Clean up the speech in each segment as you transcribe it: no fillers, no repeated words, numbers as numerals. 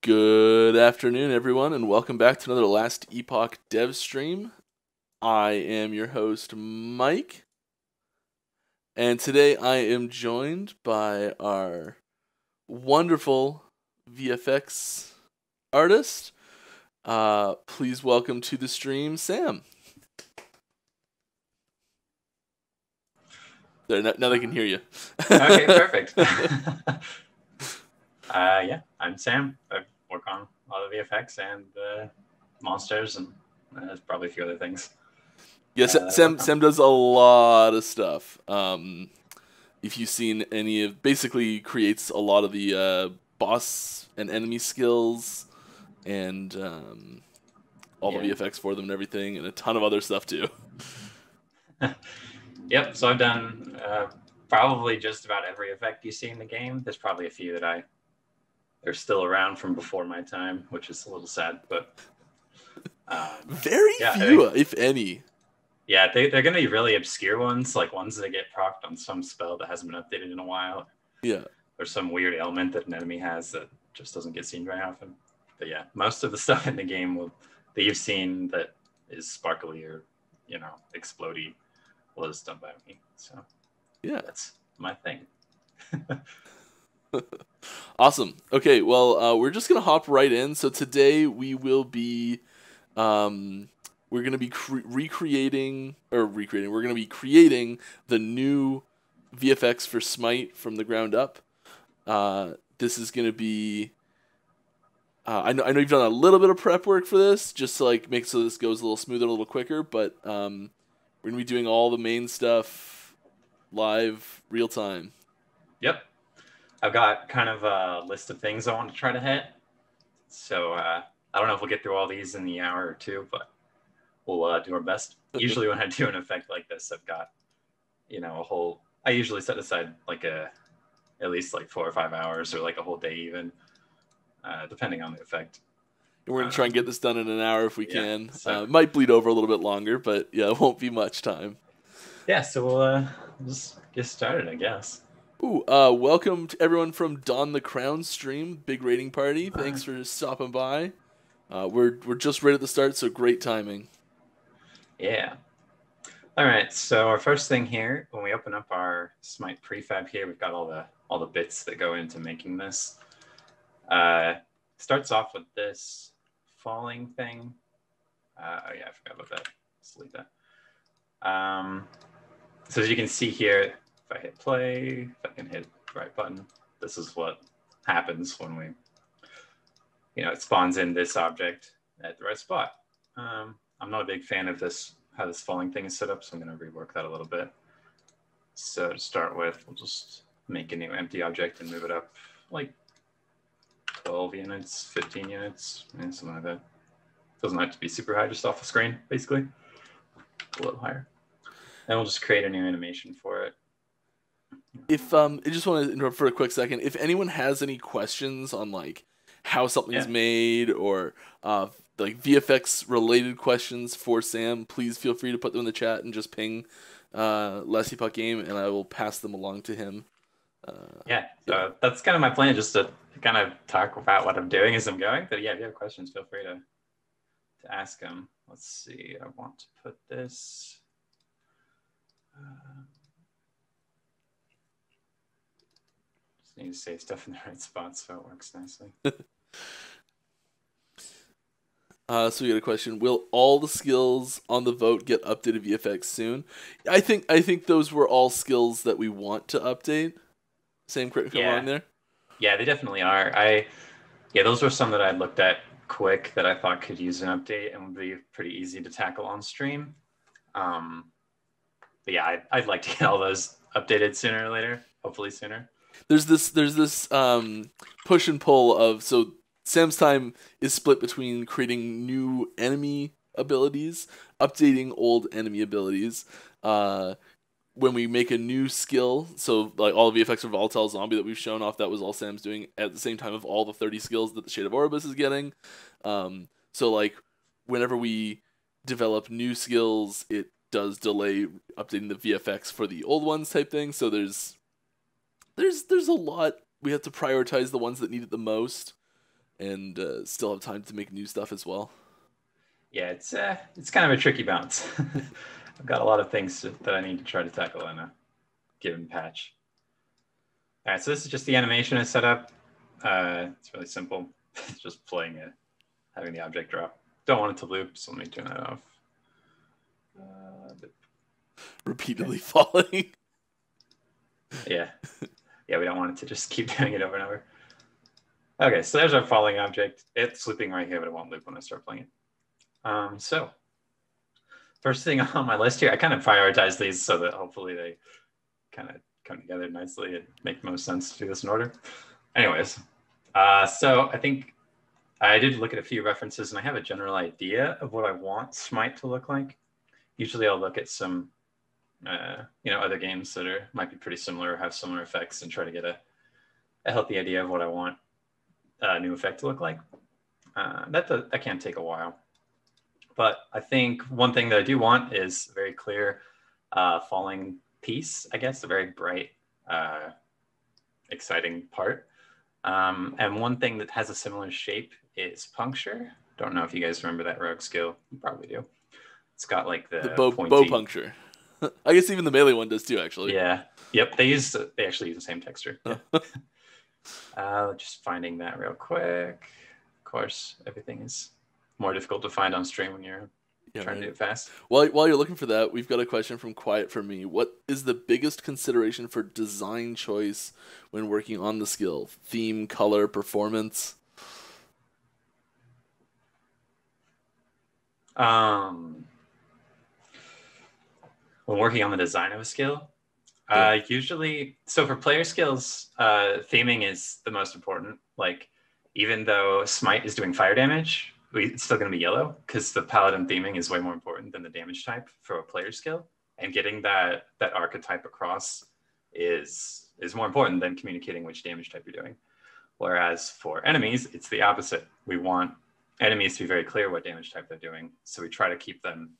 Good afternoon, everyone, and welcome back to another Last Epoch dev stream. I am your host, Mike, and today I am joined by our wonderful VFX artist. Please welcome to the stream, Sam. There, now they can hear you. Okay, perfect. Yeah, I'm Sam. I work on a lot of VFX and monsters, and there's probably a few other things. Yes, Sam does a lot of stuff. If you've seen any of, basically creates a lot of the boss and enemy skills, and all the VFX for them and everything, and a ton of other stuff too. Yep, so I've done probably just about every effect you see in the game. There's probably a few that they're still around from before my time, which is a little sad, but very few, if any. Yeah, they're going to be really obscure ones, like ones that get procced on some spell that hasn't been updated in a while. Yeah. Or some weird element that an enemy has that just doesn't get seen very often. But yeah, most of the stuff in the game that you've seen that is sparkly or, explodey was done by me. So yeah, that's my thing. Awesome. Okay, well, we're just going to hop right in. So today we will be... we're going to be creating the new VFX for Smite from the ground up. This is going to be... I know you've done a little bit of prep work for this, just to like make so this goes a little smoother, a little quicker, but we're going to be doing all the main stuff live, real time. Yep. I've got kind of a list of things I want to try to hit. So I don't know if we'll get through all these in the hour or two, but we'll do our best. Usually when I do an effect like this, I've got, I usually set aside like at least like 4 or 5 hours or like a whole day even, depending on the effect. And we're going to try and get this done in an hour if we can. So, might bleed over a little bit longer, but yeah, it won't be much time. Yeah, so we'll just get started, I guess. Ooh, welcome to everyone from Don the Crown stream, big rating party. Thanks for stopping by. We're just right at the start, so great timing. Yeah. All right, so our first thing here, when we open up our Smite prefab here, we've got all the bits that go into making this. Starts off with this falling thing. Oh yeah, I forgot about that. Let's delete that. So as you can see here, if I hit play, if I can hit the right button, this is what happens when we, it spawns in this object at the right spot. I'm not a big fan of how this falling thing is set up, so I'm going to rework that a little bit. So to start with, we'll just make a new empty object and move it up like 12 units, 15 units, and something like that. Doesn't have to be super high, just off the screen, basically. A little higher. And we'll just create a new animation for it. If I just want to interrupt for a quick second. If anyone has any questions on like how something's made or like VFX related questions for Sam, please feel free to put them in the chat and just ping Last Epoch Game, and I will pass them along to him. So that's kind of my plan, just to kind of talk about what I'm doing as I'm going. But yeah, if you have questions, feel free to ask them. Let's see. I want to put this. Just need to save stuff in the right spot so it works nicely. So we got a question. Will all the skills on the vote get updated VFX soon? I think those were all skills that we want to update. Same critical line there? Yeah, they definitely are. Those were some that I looked at quick that I thought could use an update and would be pretty easy to tackle on stream. But yeah, I'd like to get all those updated sooner or later, hopefully sooner. There's this push and pull of, so Sam's time is split between creating new enemy abilities, updating old enemy abilities. When we make a new skill, so like all the VFX for Volatile Zombie that we've shown off, that was all Sam's doing at the same time of all the 30 skills that the Shade of Orbis is getting. So like whenever we develop new skills, it does delay updating the VFX for the old ones type thing. So there's a lot. We have to prioritize the ones that need it the most. and still have time to make new stuff as well. Yeah, it's kind of a tricky balance. I've got a lot of things that I need to try to tackle in a given patch. All right, so this is just the animation I set up. It's really simple. It's just playing it, having the object drop. Don't want it to loop, so let me turn that off. Repeatedly falling. Yeah. Yeah, we don't want it to just keep doing it over and over. Okay, so there's our falling object. It's looping right here, but it won't loop when I start playing it. So first thing on my list here, I kind of prioritize these so that hopefully they kind of come together nicely and make the most sense to do this in order. Anyways, so I think I did look at a few references and I have a general idea of what I want Smite to look like. Usually I'll look at some, other games that might be pretty similar or have similar effects and try to get a healthy idea of what I want a new effect to look like. That can take a while. But I think one thing that I do want is a very clear falling piece, I guess, a very bright, exciting part. And one thing that has a similar shape is puncture. Don't know if you guys remember that rogue skill. You probably do. It's got like the bow puncture. I guess even the melee one does too, actually. Yeah. Yep. They actually use the same texture. Yeah. Just finding that real quick. Of course, everything is more difficult to find on stream when you're trying to do it fast. While you're looking for that, we've got a question from Quiet for Me. What is the biggest consideration for design choice when working on the skill? Theme, color, performance? When working on the design of a skill, usually, so for player skills, theming is the most important. Like, even though Smite is doing fire damage, it's still going to be yellow because the paladin theming is way more important than the damage type for a player skill. And getting that archetype across is more important than communicating which damage type you're doing. Whereas for enemies, it's the opposite. We want enemies to be very clear what damage type they're doing. So we try to keep them,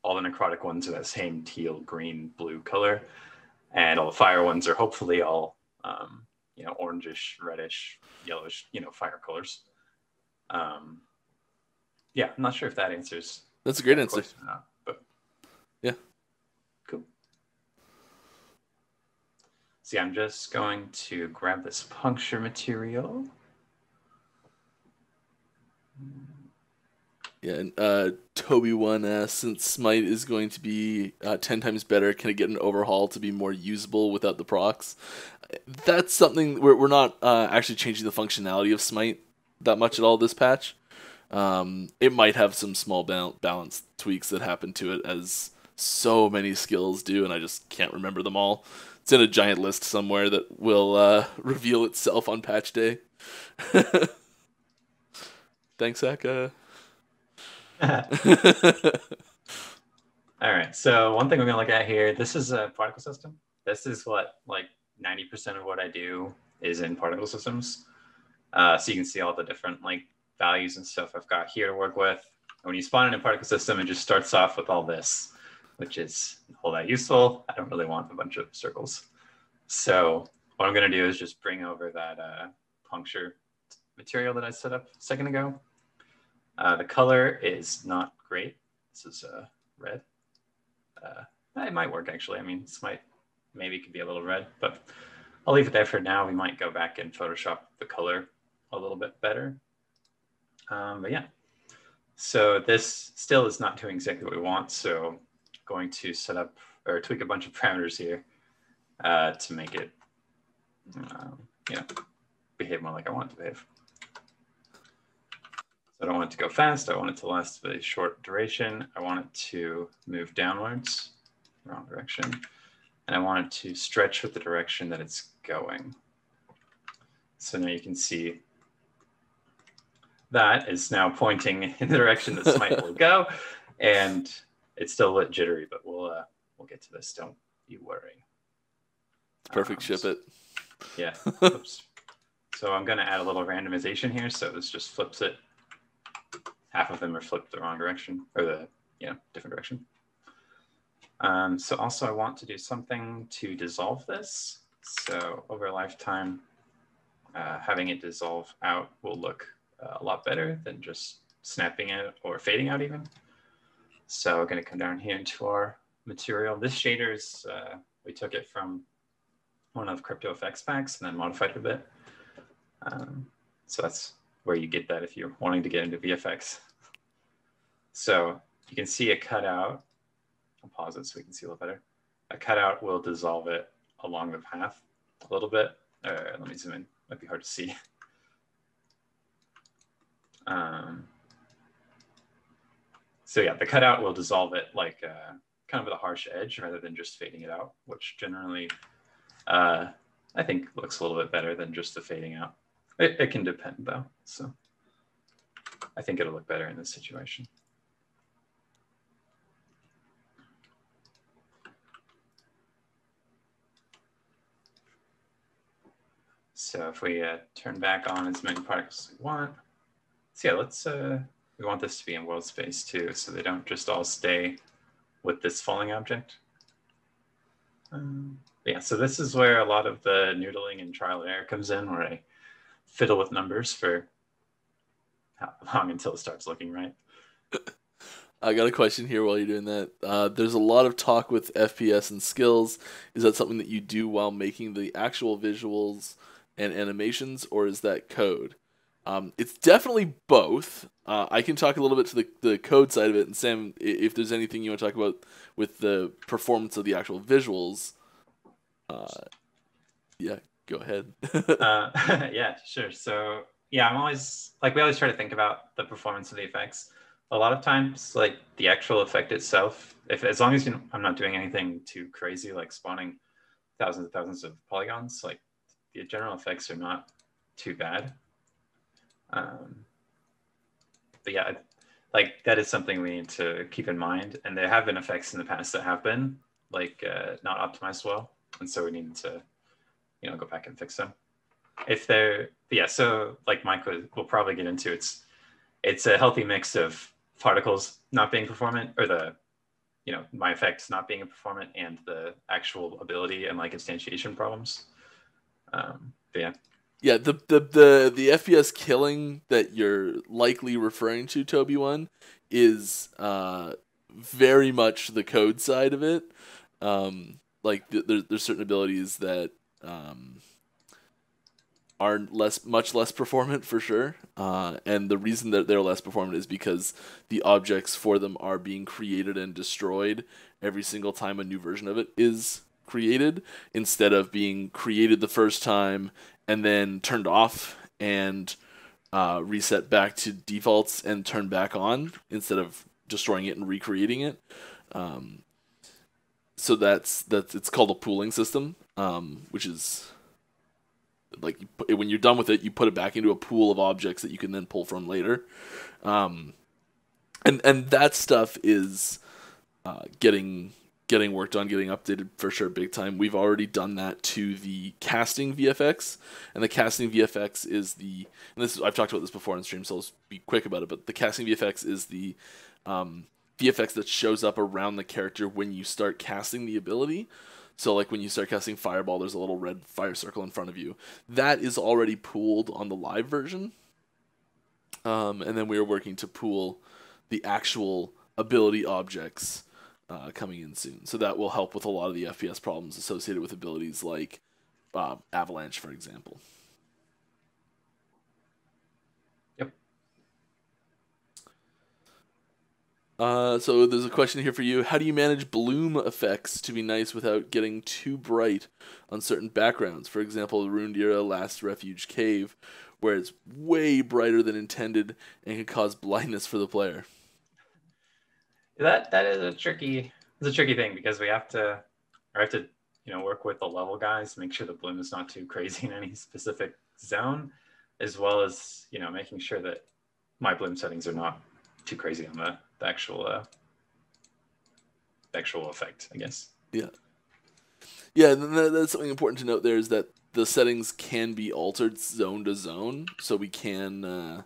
all the necrotic ones are that same teal, green, blue color. And all the fire ones are hopefully all, orangish, reddish, yellowish, fire colors. Yeah, I'm not sure if that answers. That's a great answer. Or not, but yeah. Cool. So yeah, I'm just going to grab this puncture material. Yeah, and Toby1 asks, since Smite is going to be 10 times better, can it get an overhaul to be more usable without the procs? That's something we're not actually changing the functionality of Smite that much at all this patch. It might have some small balance tweaks that happen to it, as so many skills do, and I just can't remember them all. It's in a giant list somewhere that will reveal itself on patch day. Thanks, Aka. All right, so one thing we're going to look at here, this is a particle system. This is what, like, 90% of what I do is in particle systems. So you can see all the different, like, values and stuff I've got here to work with. When you spawn in a particle system, it just starts off with all this, which is all that useful. I don't really want a bunch of circles. So what I'm going to do is just bring over that puncture material that I set up a second ago. The color is not great. This is red. It might work, actually. I mean, maybe could be a little red, but I'll leave it there for now. We might go back and Photoshop the color a little bit better. But yeah, so this still is not doing exactly what we want. So I'm going to set up or tweak a bunch of parameters here to make it, behave more like I want it to behave. So I don't want it to go fast. I want it to last a short duration. I want it to move downwards, wrong direction. And I want it to stretch with the direction that it's going. So now you can see that is now pointing in the direction that Smite will go. And it's still a little jittery, but we'll get to this. Don't you worry. Perfect. Ship it. Yeah. Oops. So I'm going to add a little randomization here. So this just flips it. Half of them are flipped the wrong direction, or the different direction. So also I want to do something to dissolve this. So over a lifetime, having it dissolve out will look a lot better than just snapping it or fading out even. So we're going to come down here into our material. This shader is, we took it from one of Crypto Effects packs and then modified it a bit. So that's where you get that if you're wanting to get into VFX. So you can see a cutout. I'll pause it so we can see a little better. A cutout will dissolve it along the path a little bit. Let me zoom in. Might be hard to see. So yeah, the cutout will dissolve it like kind of with a harsh edge rather than just fading it out, which generally I think looks a little bit better than just the fading out. It can depend though. So I think it'll look better in this situation. So if we turn back on as many particles as we want, so yeah, we want this to be in world space too, so they don't just all stay with this falling object. Yeah, so this is where a lot of the noodling and trial and error comes in, where I fiddle with numbers for how long until it starts looking right. I got a question here while you're doing that. There's a lot of talk with FPS and skills. Is that something that you do while making the actual visuals and animations, or is that code? It's definitely both. I can talk a little bit to the code side of it, and Sam, if there's anything you want to talk about with the performance of the actual visuals, yeah, go ahead. Yeah, sure. So yeah, I'm always like, we always try to think about the performance of the effects. A lot of times, like the actual effect itself, as long as I'm not doing anything too crazy, like spawning thousands and thousands of polygons, like the general effects are not too bad. But yeah, like that is something we need to keep in mind. And there have been effects in the past that have been like not optimized well, and so we need to, go back and fix them. If they're, yeah, so like Mike will probably get into, it's a healthy mix of particles not being performant, or my effects not being performant, and the actual ability and like instantiation problems. But yeah. Yeah, the FPS killing that you're likely referring to, Toby One, is very much the code side of it. Like there's certain abilities that are much less performant for sure, and the reason that they're less performant is because the objects for them are being created and destroyed every single time a new version of it is created, instead of being created the first time and then turned off and reset back to defaults and turned back on, instead of destroying it and recreating it. So that's it's called a pooling system, which is like when you're done with it, you put it back into a pool of objects that you can then pull from later. And that stuff is getting worked on, getting updated for sure, big time. We've already done that to the casting VFX, and the casting VFX is I've talked about this before on stream, so I'll be quick about it, but the casting VFX is the VFX that shows up around the character when you start casting the ability. So like when you start casting Fireball, there's a little red fire circle in front of you. That is already pooled on the live version. And then we are working to pool the actual ability objects coming in soon. So that will help with a lot of the FPS problems associated with abilities like Avalanche, for example. Yep. So there's a question here for you. How do you manage bloom effects to be nice without getting too bright on certain backgrounds? For example, the Ruined Era Last Refuge Cave, where it's way brighter than intended and can cause blindness for the player. That is a tricky thing, because we have to work with the level guys, make sure the bloom is not too crazy in any specific zone, as well as making sure that my bloom settings are not too crazy on the actual effect, I guess. Yeah. Yeah, and that's something important to note there, is that the settings can be altered zone to zone, so we can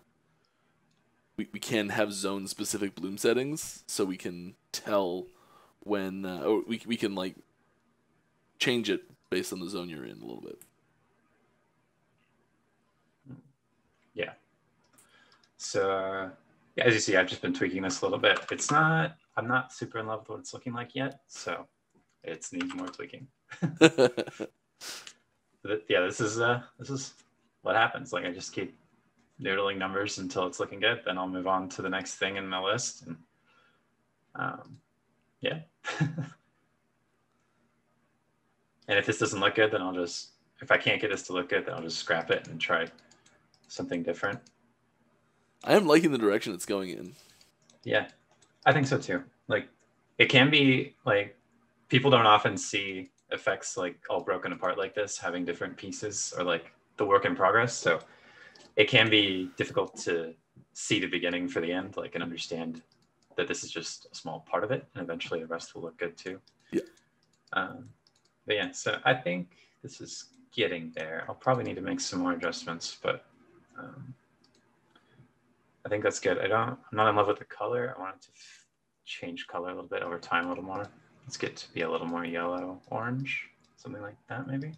we can have zone specific bloom settings, so we can tell when or we can like change it based on the zone you're in a little bit. Yeah. So yeah, as you see, I've just been tweaking this a little bit. I'm not super in love with what it's looking like yet, so it needs more tweaking. Yeah, this is what happens. Like I just keep noodling numbers until it's looking good. Then I'll move on to the next thing in my list. And yeah. And if this doesn't look good, then if I can't get this to look good, then I'll just scrap it and try something different. I am liking the direction it's going in. Yeah, I think so too. Like, it can be like people don't often see effects like all broken apart like this, having different pieces or like the work in progress. So it can be difficult to see the beginning for the end, like, and understand that this is just a small part of it, and eventually the rest will look good too. Yeah. But yeah, so I think this is getting there. I'll probably need to make some more adjustments, but I think that's good. I'm not in love with the color. I want it to change color a little bit over time, a little more. Let's get to be a little more yellow, orange, something like that, maybe.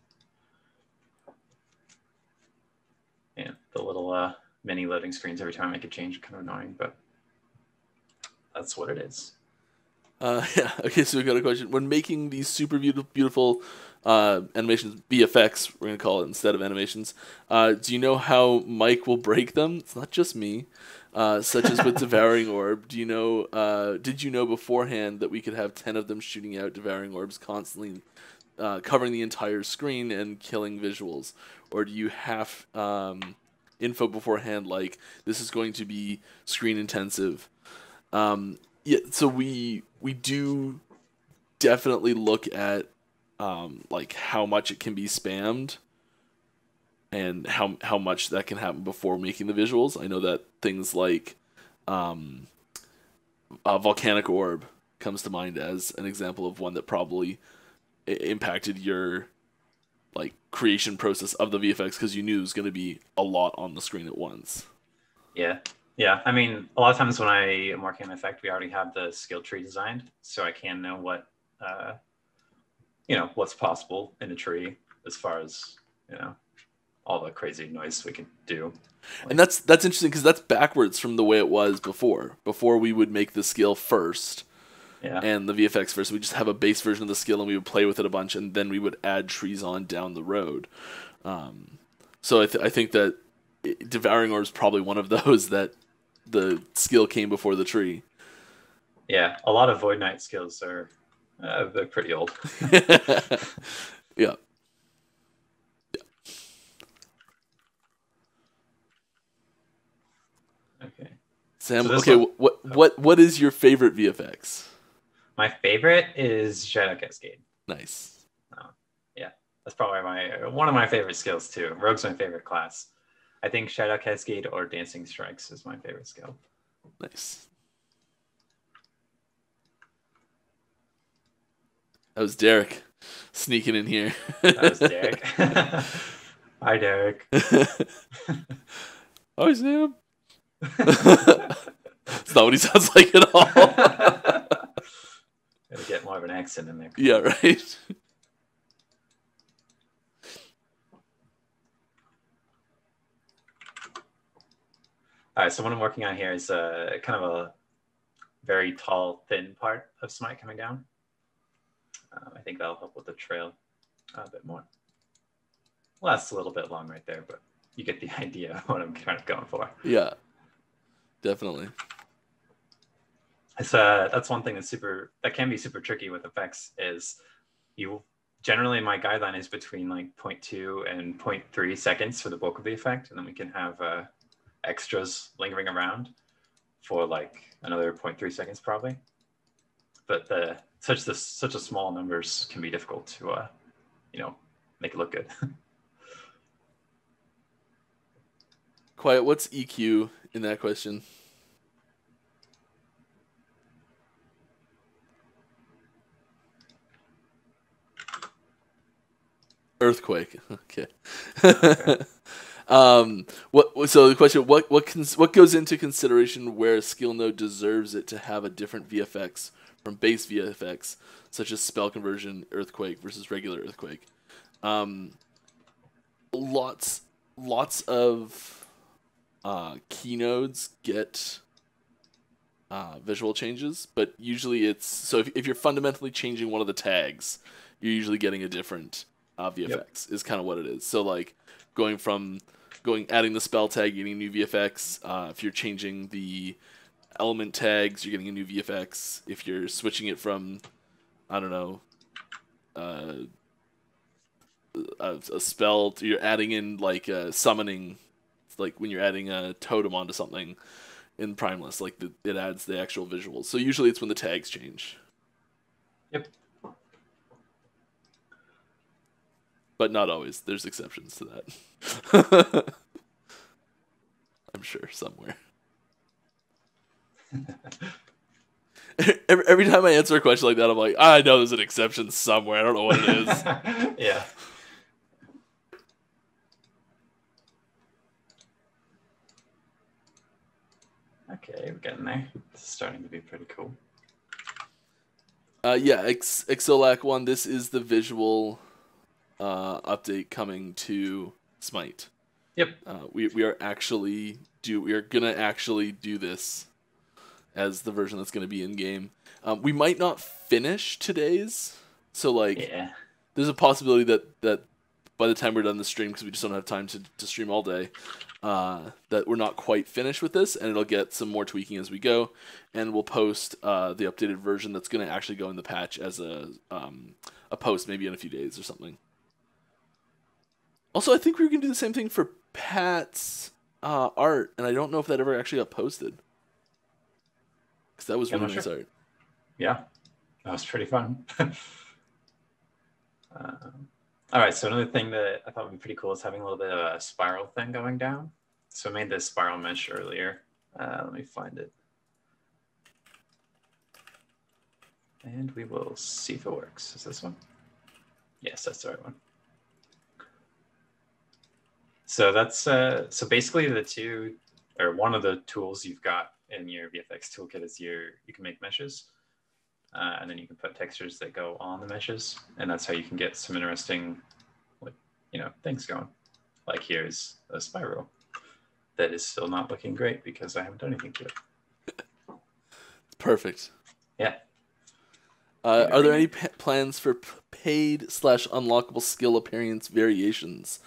Yeah, the little mini loading screens every time I make a change, kind of annoying, but that's what it is. Yeah. Okay. So we got a question. When making these super beautiful animations, VFX, we're gonna call it instead of animations, do you know how Mike will break them? It's not just me. Such as with Devouring Orb. Do you know? Did you know beforehand that we could have 10 of them shooting out Devouring Orbs constantly, covering the entire screen and killing visuals, or do you have info beforehand like this is going to be screen intensive? Yeah, so we do definitely look at like how much it can be spammed and how much that can happen before making the visuals. I know that things like Volcanic Orb comes to mind as an example of one that probably impacted your like creation process of the VFX because you knew it was going to be a lot on the screen at once. Yeah. Yeah, I mean, a lot of times when I am working on an effect, we already have the skill tree designed, so I can know what, what's possible in a tree as far as, all the crazy noise we can do. Like, and that's interesting because that's backwards from the way it was before. Before we would make the skill first, yeah, and the VFX first. We just have a base version of the skill and we would play with it a bunch, and then we would add trees on down the road. So I think that Devouring Orb is probably one of those that the skill came before the tree. Yeah, a lot of Void Knight skills are they're pretty old. Yeah. Okay. Sam, so what is your favorite VFX? My favorite is Shadow Cascade. Nice. Yeah, that's probably one of my favorite skills too. Rogue's my favorite class. I think Shadow Cascade or Dancing Strikes is my favorite skill. Nice. That was Derek sneaking in here. That was Derek. Hi, Derek. Hi, Sam. It's not what he sounds like at all. Gotta get more of an accent in there. Yeah, right. All right, so what I'm working on here is kind of a very tall, thin part of Smite coming down. I think that'll help with the trail a bit more. Well, that's a little bit long right there, but you get the idea of what I'm kind of going for. Yeah, definitely. It's that's one thing that can be super tricky with effects is generally my guideline is between like 0.2 and 0.3 seconds for the bulk of the effect, and then we can have extras lingering around for like another 0.3 seconds probably. But such a small numbers can be difficult to make it look good. Quiet, what's EQ in that question? Earthquake. Okay. So the question: what goes into consideration where a skill node deserves it to have a different VFX from base VFX, such as spell conversion, earthquake versus regular earthquake? Lots of key nodes get visual changes, but usually it's so if you're fundamentally changing one of the tags, you're usually getting a different VFX. Is kind of what it is. So like adding the spell tag, getting new VFX. If you're changing the element tags, you're getting a new VFX. If you're switching it from, I don't know, a spell, you're adding in like summoning, like when you're adding a totem onto something in Primeless, like it adds the actual visuals. So usually it's when the tags change. Yep. But not always. There's exceptions to that. I'm sure somewhere. Every time I answer a question like that, I'm like, I know there's an exception somewhere. I don't know what it is. Yeah. Okay, we're getting there. It's starting to be pretty cool. Yeah, Exolac 1, this is the visual update coming to Smite. Yep. We are gonna actually do this as the version that's gonna be in game. We might not finish today's, so like there's a possibility that by the time we're done the stream, because we just don't have time to stream all day, that we're not quite finished with this, and it'll get some more tweaking as we go, and we'll post the updated version that's going to actually go in the patch as a post maybe in a few days or something. Also, I think we were going to do the same thing for Pat's art, and I don't know if that ever actually got posted. Because that was really nice art. Yeah, that was pretty fun. All right, so another thing that I thought would be pretty cool is having a little bit of a spiral thing going down. So I made this spiral mesh earlier. Let me find it. And we will see if it works. Is this one? Yes, that's the right one. So that's so basically the two, or one of the tools you've got in your VFX toolkit is you can make meshes. And then you can put textures that go on the meshes, and that's how you can get some interesting, like, things going. Like here's a spiral that is still not looking great because I haven't done anything to it. Perfect. Yeah. Are there any plans for paid/unlockable skill appearance variations?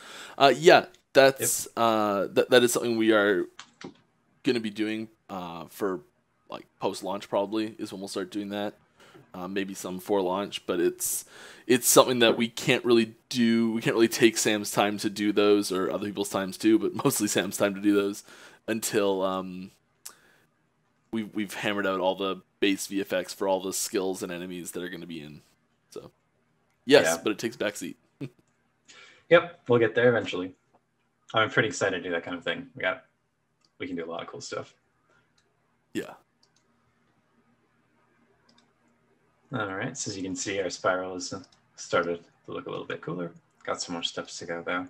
Yeah, that's that is something we are going to be doing for like post-launch. Probably is when we'll start doing that. Maybe some for launch, but it's something that we can't really do. We can't really take Sam's time to do those, or other people's times too, but mostly Sam's time to do those until we've hammered out all the base VFX for all the skills and enemies that are going to be in. So yes, but it takes backseat. Yep, we'll get there eventually. I'm pretty excited to do that kind of thing. We can do a lot of cool stuff. Yeah. All right, so as you can see, our spiral has started to look a little bit cooler. Got some more steps to go, though.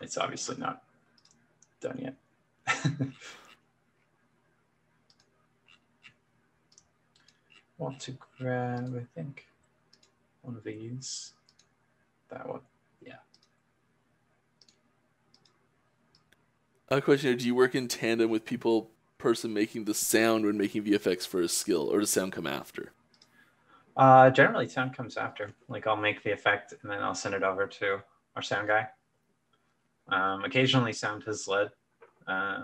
It's obviously not done yet. Want to grab, I think, one of these. That one, yeah. A question here, do you work in tandem with person making the sound when making VFX for a skill, or does sound come after? Generally, sound comes after. Like I'll make the effect and then I'll send it over to our sound guy. Occasionally, sound has led. I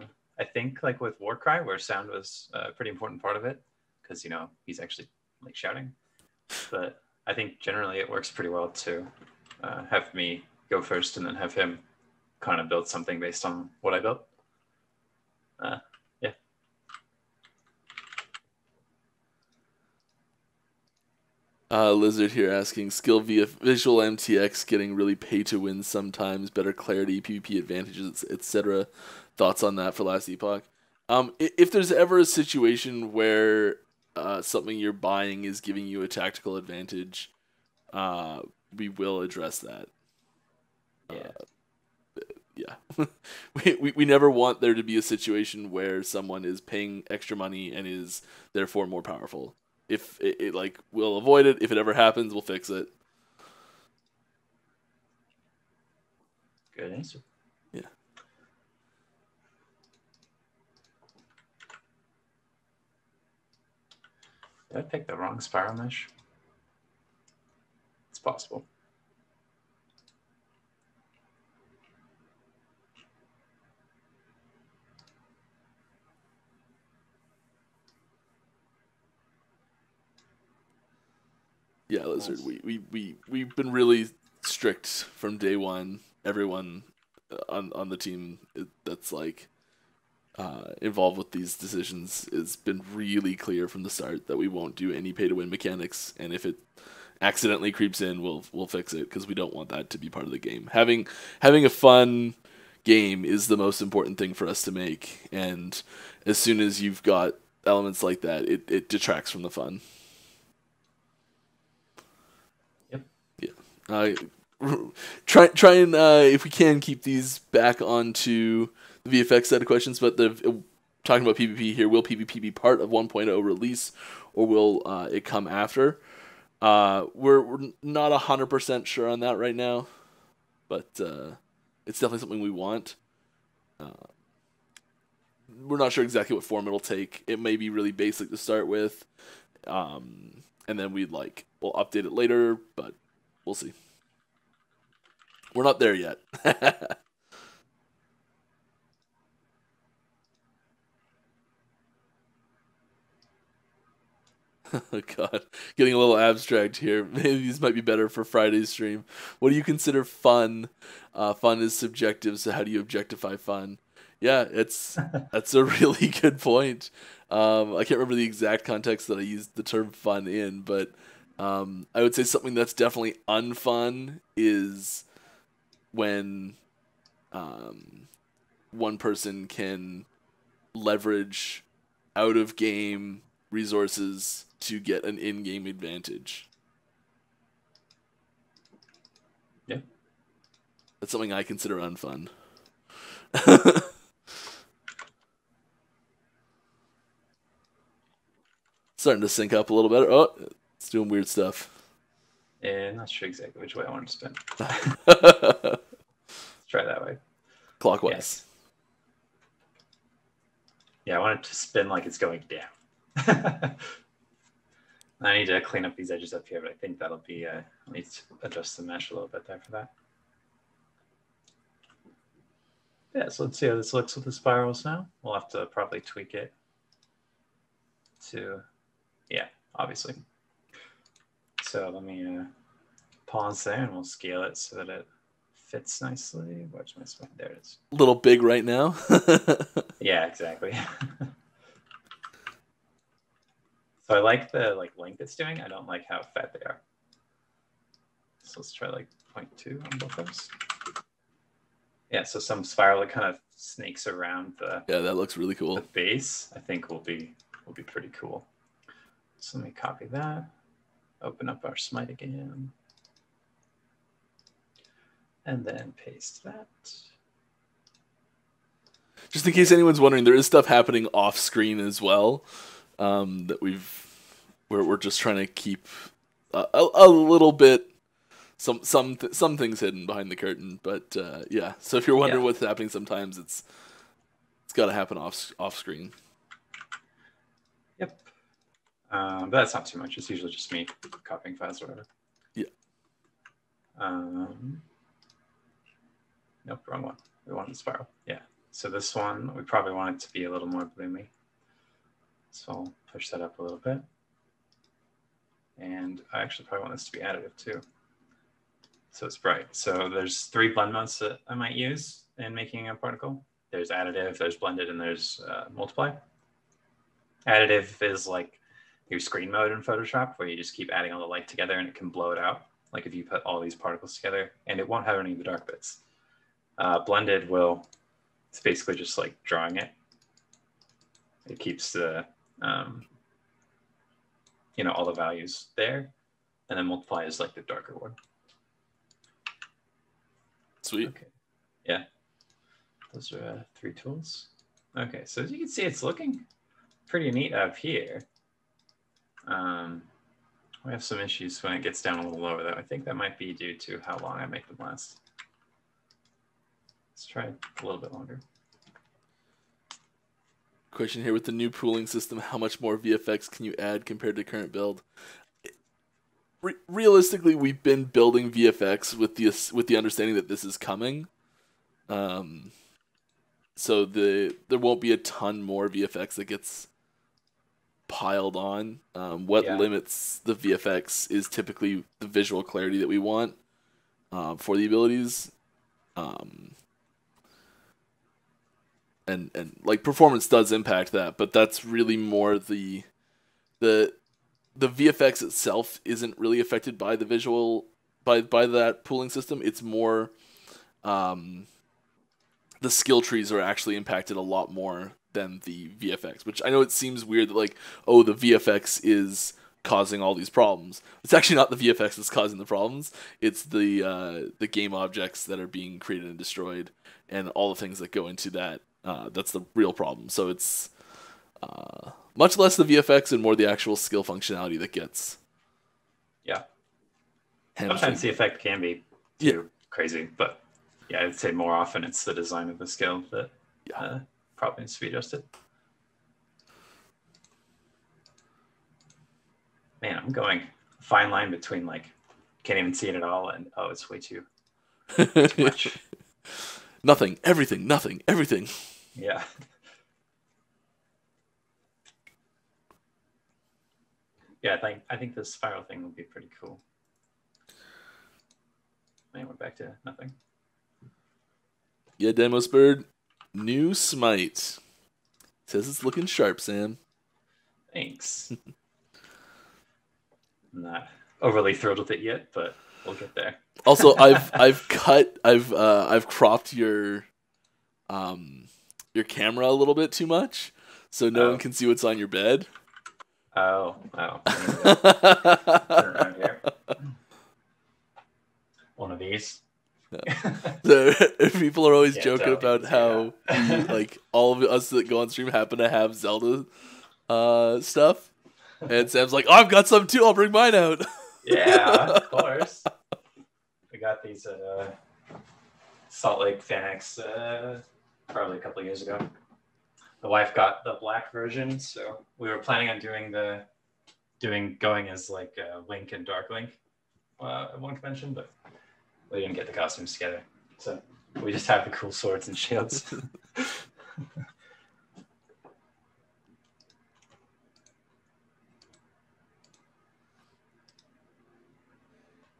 think like with Warcry, where sound was a pretty important part of it, because he's actually like shouting. But I think generally it works pretty well to have me go first and then have him kind of build something based on what I built. Yeah. Lizard here asking, skill via visual MTX getting really pay to win sometimes, better clarity, PvP advantages, etc. Thoughts on that for last Epoch? If there's ever a situation where something you're buying is giving you a tactical advantage, we will address that. Yeah. we never want there to be a situation where someone is paying extra money and is therefore more powerful. If it like, we'll avoid it. If it ever happens, we'll fix it. Good answer. Yeah. Did I pick the wrong spiral mesh? It's possible. Yeah, Lizard. We've been really strict from day one. Everyone on the team that's like involved with these decisions has been really clear from the start that we won't do any pay to win mechanics, and if it accidentally creeps in, we'll fix it because we don't want that to be part of the game. Having a fun game is the most important thing for us to make, and as soon as you've got elements like that, it detracts from the fun. Yeah. Try and if we can keep these back onto the VFX set of questions, but talking about PvP here, will PvP be part of 1.0 release, or will it come after? We're not 100% sure on that right now, but it's definitely something we want. We're not sure exactly what form it'll take. It may be really basic to start with, and then we'll update it later, but we'll see. We're not there yet. Oh God, getting a little abstract here. Maybe these might be better for Friday's stream. What do you consider fun? Fun is subjective, so how do you objectify fun? Yeah, that's a really good point. I can't remember the exact context that I used the term fun in, but I would say something that's definitely unfun is when one person can leverage out of game resources to get an in-game advantage. Yeah. That's something I consider unfun. Starting to sync up a little better. Oh, it's doing weird stuff. Yeah, not sure exactly which way I want to spin. Let's try that way. Clockwise. Yes. Yeah, I want it to spin like it's going down. I need to clean up these edges up here, but I think that'll be, I need to adjust the mesh a little bit there for that. Yeah, so let's see how this looks with the spirals now. We'll have to probably tweak it to, yeah, obviously. So let me pause there and we'll scale it so that it fits nicely. Where's my spine? There it is. A little big right now. Yeah, exactly. So I like the length it's doing. I don't like how fat they are. So let's try 0.2 on both of those. Yeah, so some spiral that kind of snakes around the that looks really cool. The base, I think will be pretty cool. So let me copy that. Open up our Smite again. And then paste that. Just in case anyone's wondering, there is stuff happening off screen as well. That we're just trying to keep a little bit some things hidden behind the curtain, but yeah. So if you're wondering what's happening, sometimes it's got to happen off screen. Yep. But that's not too much. It's usually just me copying files or whatever. Yeah. Nope, wrong one. We want the spiral. Yeah. So this one, we probably want it to be a little more bloomy. So I'll push that up a little bit. And I actually probably want this to be additive too. So it's bright. So there's 3 blend modes that I might use in making a particle. There's additive, there's blended, and there's multiply. Additive is like your screen mode in Photoshop, where you just keep adding all the light together and it can blow it out. Like if you put all these particles together, and it won't have any of the dark bits. Blended it's basically just like drawing it. It keeps the, all the values there. And then multiply is like the darker one. Sweet. Okay. Yeah. Those are 3 tools. Okay, so as you can see, it's looking pretty neat up here. We have some issues when it gets down a little lower, though. I think that might be due to how long I make them last. Let's try a little bit longer. Question here, with the new pooling system, how much more VFX can you add compared to current build? Realistically, we've been building VFX with the understanding that this is coming. So there won't be a ton more VFX that gets piled on. What limits the VFX is typically the visual clarity that we want for the abilities. And like performance does impact that, but that's really more the VFX itself isn't really affected by the visual by that pooling system. It's more the skill trees are actually impacted a lot more than the VFX, which I know it seems weird that like, oh, the VFX is causing all these problems. It's actually not the VFX that's causing the problems. It's the game objects that are being created and destroyed, and all the things that go into that. That's the real problem. So it's much less the VFX and more the actual skill functionality that gets. Yeah. hamstringed. Sometimes the effect can be too crazy, but yeah, I'd say more often it's the design of the skill that probably needs to be adjusted. Man, I'm going a fine line between like can't even see it at all and oh, it's way too much. Nothing, everything, nothing, everything. Yeah. Yeah, I think the spiral thing would be pretty cool. And we're back to nothing. Yeah, Demos Bird. New Smite. Says it's looking sharp, Sam. Thanks. I'm not overly thrilled with it yet, but we'll get there. Also, I've cropped your camera a little bit too much, so no one can see what's on your bed. Oh. Turn around here. One of these. So, people are always joking about how like all of us that go on stream happen to have Zelda stuff, and Sam's like, "Oh, I've got some too. I'll bring mine out." Yeah, of course. We got these at Salt Lake Fanex probably a couple of years ago. The wife got the black version, so we were planning on going as like Link and Dark Link at one convention, but we didn't get the costumes together, so we just have the cool swords and shields.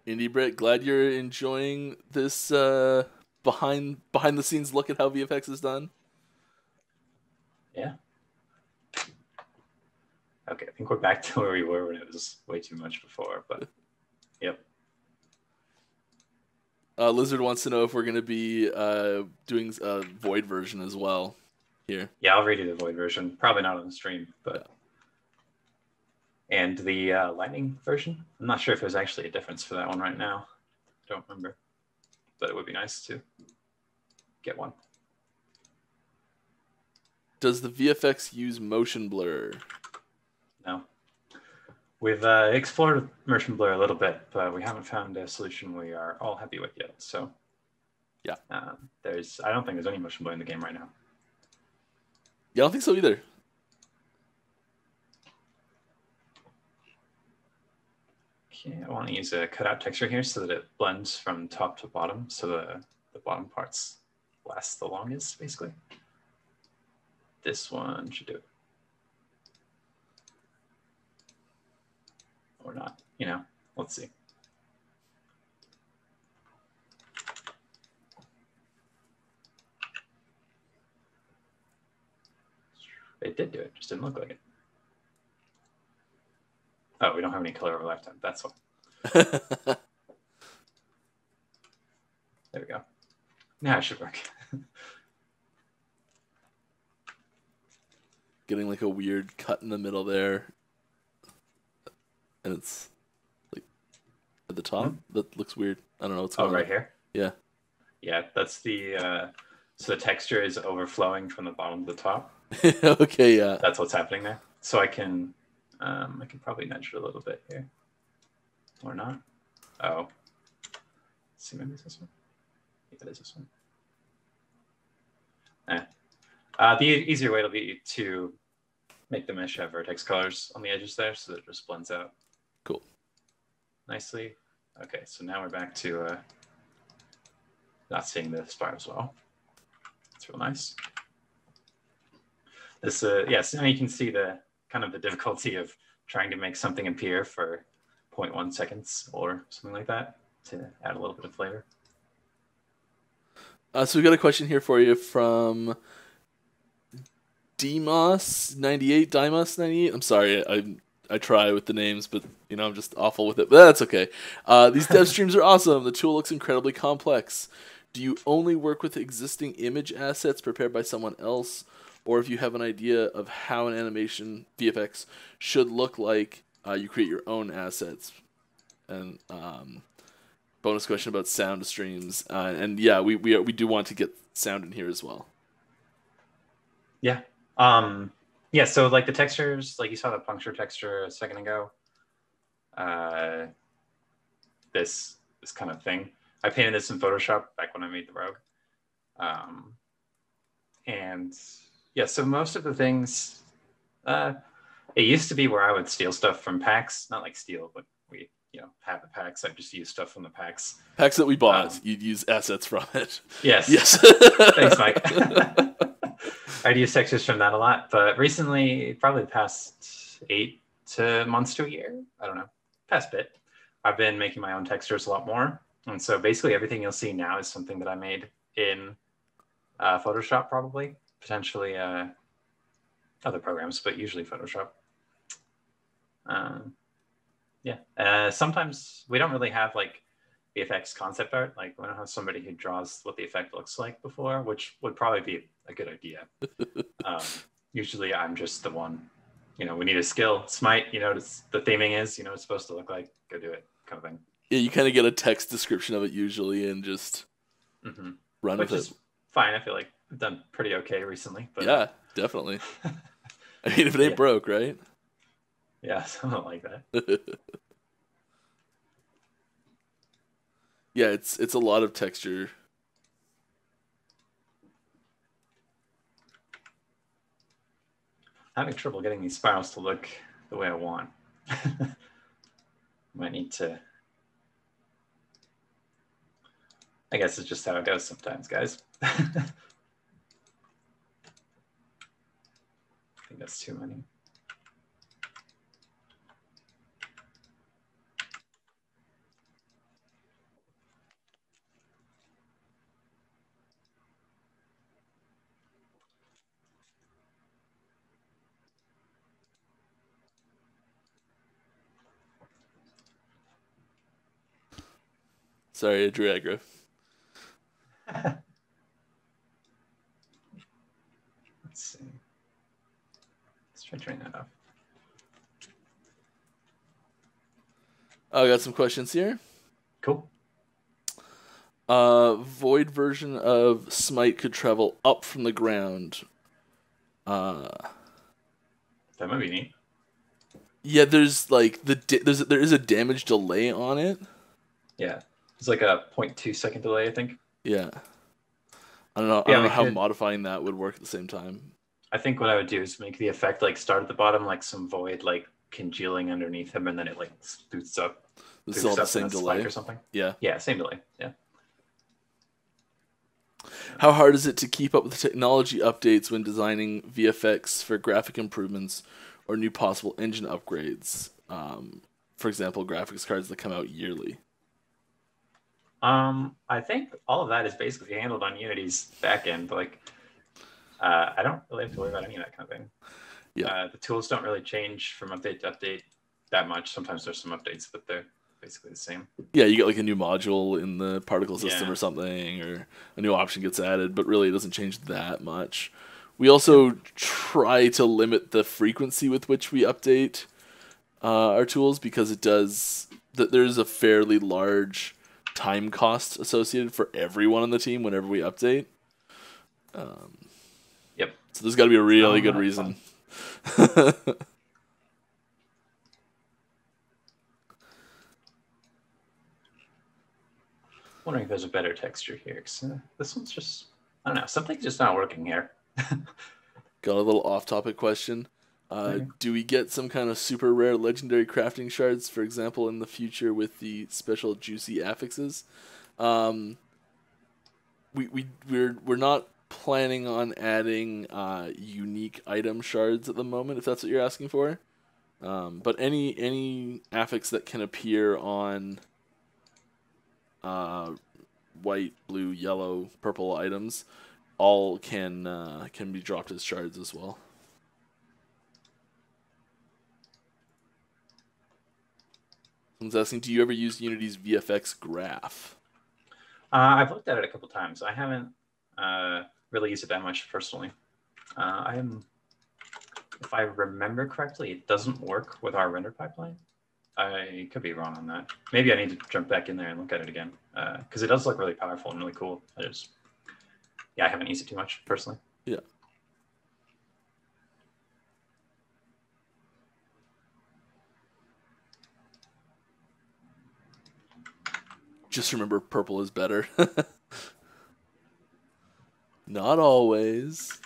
Indie Brett, glad you're enjoying this behind the scenes look at how VFX is done. Yeah. Okay, I think we're back to where we were when it was way too much before, but yep. Lizard wants to know if we're going to be doing a Void version as well here. Yeah, I'll redo the Void version. Probably not on the stream, but... And the Lightning version? I'm not sure if there's actually a difference for that one right now. I don't remember. But it would be nice to get one. Does the VFX use motion blur? No. We've explored motion blur a little bit, but we haven't found a solution we are all happy with yet. So yeah, I don't think there's any motion blur in the game right now. Yeah, I don't think so either. Okay, I want to use a cutout texture here so that it blends from top to bottom, so the bottom parts last the longest, basically. This one should do it. Or not, let's see. It did do it, just didn't look like it. Oh, we don't have any color over lifetime, that's why. There we go. Now it should work. Getting like a weird cut in the middle there. And it's like at the top. That looks weird. I don't know what's going on. Oh, right here? Yeah. Yeah, that's the so the texture is overflowing from the bottom to the top. Okay, yeah. That's what's happening there. So I can probably nudge it a little bit here. Or not. Oh. Let's see, maybe it's this one. Yeah, it is this one. The easier way will be to make the mesh have vertex colors on the edges there so that it just blends out. Cool. Nicely. Okay, so now we're back to not seeing the spiral as well. It's real nice. This, yes, now you can see the kind of the difficulty of trying to make something appear for 0.1 seconds or something like that to add a little bit of flavor. So we got a question here for you from Dimos98. I'm sorry, I try with the names, but I'm just awful with it. But that's okay. These dev streams are awesome. The tool looks incredibly complex. Do you only work with existing image assets prepared by someone else, or if you have an idea of how an animation VFX should look like, you create your own assets? And bonus question about sound streams, and yeah, we do want to get sound in here as well. Yeah. Yeah, so like the textures, like you saw the puncture texture a second ago. This kind of thing. I painted this in Photoshop back when I made the rogue. And yeah, so most of the things, it used to be where I would steal stuff from packs, not like steal, but we have the packs. I just use stuff from the packs. Packs that we bought, you'd use assets from it. Yes. Yes. Thanks, Mike. I'd use textures from that a lot, but recently, probably the past 8 months to a year, I don't know, past bit, I've been making my own textures a lot more. And so basically everything you'll see now is something that I made in Photoshop, probably, potentially other programs, but usually Photoshop. Yeah, sometimes we don't really have like VFX concept art. Like we don't have somebody who draws what the effect looks like before, which would probably be a good idea. Usually I'm just the one, we need a skill. Smite, the theming is, it's supposed to look like, go do it kind of thing. Yeah, you kind of get a text description of it usually and just run with it. Which is fine. I feel like I've done pretty okay recently. But yeah, definitely. I mean, if it ain't broke, right? Yeah, something like that. Yeah, it's a lot of texture. I'm having trouble getting these spirals to look the way I want. Might need to. I guess it's just how it goes sometimes, guys. I think that's too many. Sorry, I drew aggro. Let's see. Let's try turning that off. I got some questions here. Cool. Void version of Smite could travel up from the ground. That might be neat. Yeah, there's like there is a damage delay on it. Yeah, it's like a 0.2 second delay, I think. Yeah. I don't know. I don't know how modifying that would work at the same time. I think what I would do is make the effect like start at the bottom, like some void like congealing underneath him, and then it like boots up. This is all the same delay or something. Yeah. Yeah, same delay. Yeah. How hard is it to keep up with the technology updates when designing VFX for graphic improvements or new possible engine upgrades? For example, graphics cards that come out yearly. I think all of that is basically handled on Unity's backend. Like, I don't really have to worry about any of that kind of thing. Yeah. The tools don't really change from update to update that much. Sometimes there's some updates, but they're basically the same. Yeah, you get like a new module in the particle system or something, or a new option gets added, but really it doesn't change that much. We also try to limit the frequency with which we update our tools, because it does there's a fairly large time cost associated for everyone on the team whenever we update. Yep. So there's got to be a really good reason. Wondering if there's a better texture here. Cause, this one's just, I don't know, something's just not working here. Got a little off-topic question. Okay. Do we get some kind of super rare legendary crafting shards, for example, in the future with the special juicy affixes? Um, we're not planning on adding unique item shards at the moment, if that's what you're asking for. But any affix that can appear on uh, white, blue, yellow, purple items, all can be dropped as shards as well. Someone's asking, do you ever use Unity's VFX graph? I've looked at it a couple times. I haven't really used it that much personally. If I remember correctly, it doesn't work with our render pipeline. I could be wrong on that. Maybe I need to jump back in there and look at it again, because it does look really powerful and really cool. I haven't used it too much personally. Yeah. Just remember, purple is better. Not always.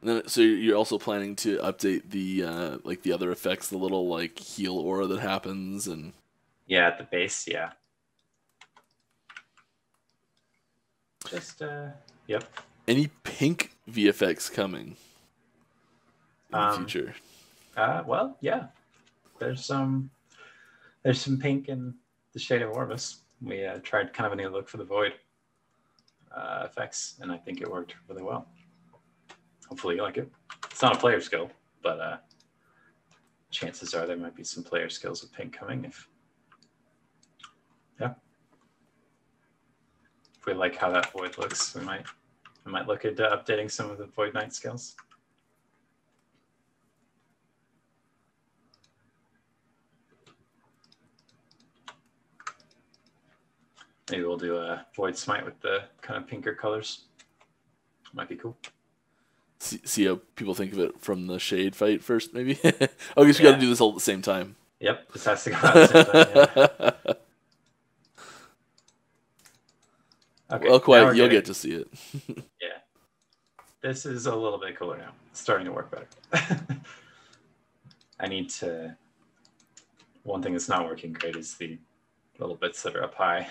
And then, so you're also planning to update the like the other effects, the little like heal aura that happens, and yeah, at the base, yeah. Just yep. Any pink VFX coming in the future? Well, yeah. There's some pink in the shade of Orbis. We tried kind of a new look for the Void effects, and I think it worked really well. Hopefully you like it. It's not a player skill, but chances are there might be some player skills with pink coming. If we like how that Void looks, we might look at updating some of the Void Knight skills. Maybe we'll do a Void Smite with the kind of pinker colors. Might be cool. See how people think of it from the shade fight first, maybe? I guess we got to do this all at the same time. Yep, this has to go out at the same time, yeah. Okay, well, quiet, you'll get to see it. Yeah. This is a little bit cooler now. It's starting to work better. I need to... One thing that's not working great is the little bits that are up high.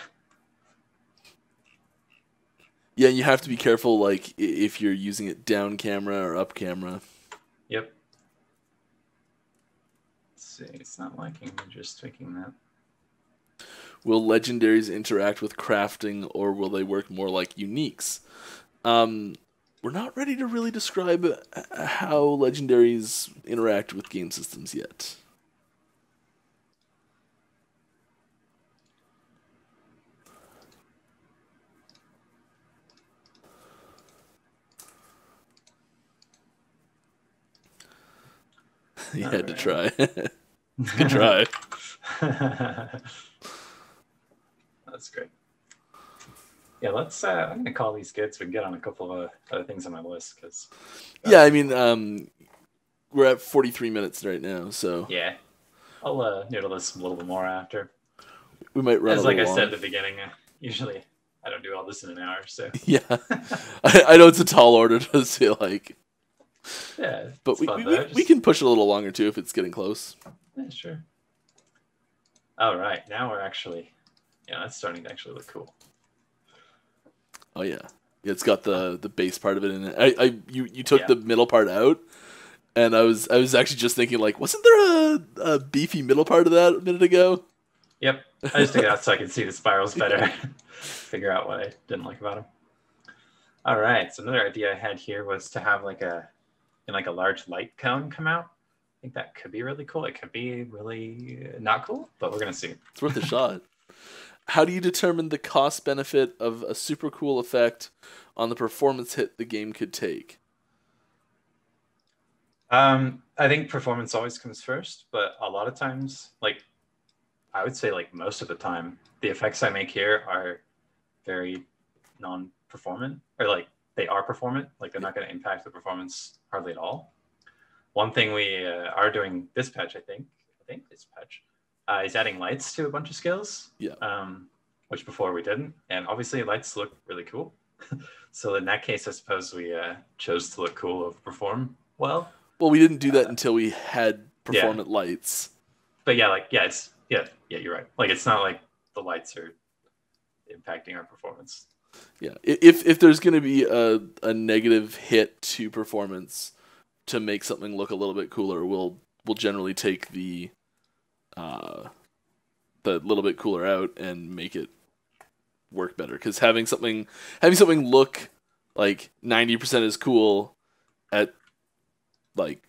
Yeah, you have to be careful, like, if you're using it down camera or up camera. Yep. Let's see, it's not liking me just tweaking that. Will legendaries interact with crafting, or will they work more like uniques? We're not ready to really describe how legendaries interact with game systems yet. You had to try. Good try. That's great. Yeah, let's. I'm gonna call these good so we can get on a couple of other things on my list. Because yeah, I mean, we're at 43 minutes right now, so yeah, I'll noodle this a little bit more after. We might run. As like I said at the beginning, usually I don't do all this in an hour. So yeah, I know it's a tall order to say like. Yeah, but we can push a little longer too if it's getting close. Yeah, sure. All right, now we're actually, that's starting to actually look cool. Oh yeah, it's got the base part of it in it. You took the middle part out, and I was actually just thinking like, wasn't there a beefy middle part of that a minute ago? Yep, I just took it out so I could see the spirals better, figure out what I didn't like about them. All right, so another idea I had here was to have like a large light cone come out. I think that could be really cool. It could be really not cool, but we're gonna see. It's worth a shot. How do you determine the cost benefit of a super cool effect on the performance hit the game could take? I think performance always comes first, but a lot of times, like I would say like most of the time, the effects I make here are very non-performant, or like they are performant, like they're not going to impact the performance hardly at all. one thing we are doing this patch, I think this patch, is adding lights to a bunch of skills. Yeah. Which before we didn't, and obviously lights look really cool. So in that case, I suppose we chose to look cool over perform well. Well, we didn't do that until we had performant lights. But yeah, you're right. Like, it's not like the lights are impacting our performance. Yeah, if there's going to be a negative hit to performance to make something look a little bit cooler, we'll generally take the little bit cooler out and make it work better. Because having something look like 90% as cool at like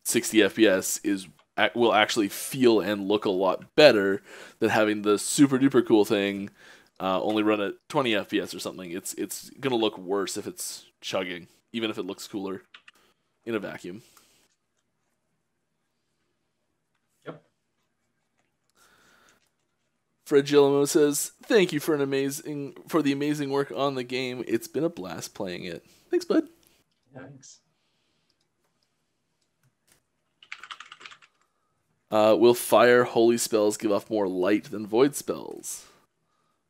60 FPS will actually feel and look a lot better than having the super duper cool thing only run at 20 FPS or something. It's gonna look worse if it's chugging, even if it looks cooler in a vacuum. Yep. Fred Gillimo says, "Thank you for the amazing work on the game. It's been a blast playing it." Thanks, bud. Yeah, thanks. Will fire holy spells give off more light than void spells?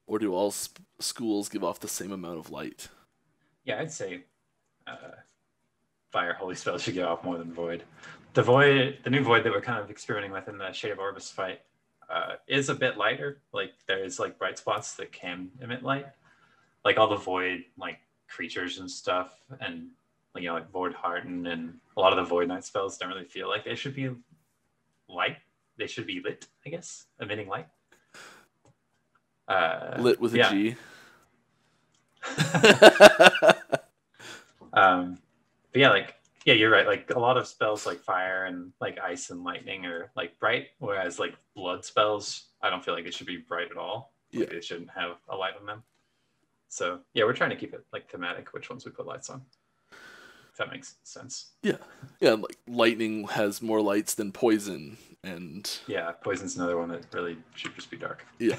Or do all schools give off the same amount of light? Yeah, I'd say fire holy spells should give off more than void. The new void that we're kind of experimenting with in the Shade of Orbis fight is a bit lighter. Like, there's like bright spots that can emit light. Like all the void like creatures and stuff, and like Void Harden and a lot of the Void Knight spells don't really feel like they should be light. They should be lit, I guess, emitting light. Lit with a G. But yeah, you're right. Like, a lot of spells like fire and like ice and lightning are like bright, whereas like blood spells, I don't feel like it should be bright at all. Like, they shouldn't have a light on them. So yeah, we're trying to keep it like thematic, which ones we put lights on. If that makes sense. Yeah. Like lightning has more lights than poison, and yeah, poison's another one that really should just be dark. Yeah.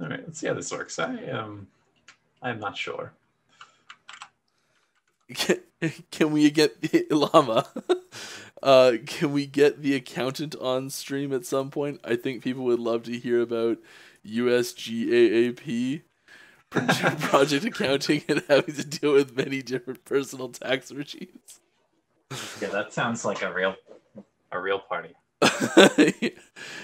All right, let's see how this works. I'm not sure. Can we get Llama? Can we get the accountant on stream at some point? I think people would love to hear about USGAAP. Project accounting and having to deal with many different personal tax regimes. Yeah, that sounds like a real party.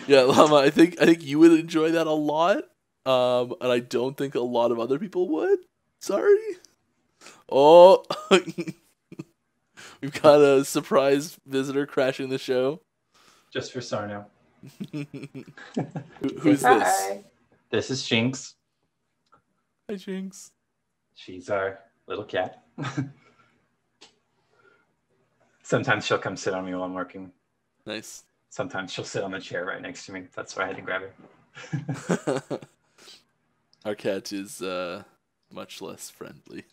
Yeah, Llama, I think you would enjoy that a lot. And I don't think a lot of other people would. Sorry. Oh, we've got a surprise visitor crashing the show. Just for Sarno. Who's this? This is Jinx. Hi, Jinx. She's our little cat. Sometimes she'll come sit on me while I'm working. Nice. Sometimes she'll sit on the chair right next to me. That's why I had to grab her. Our cat is much less friendly.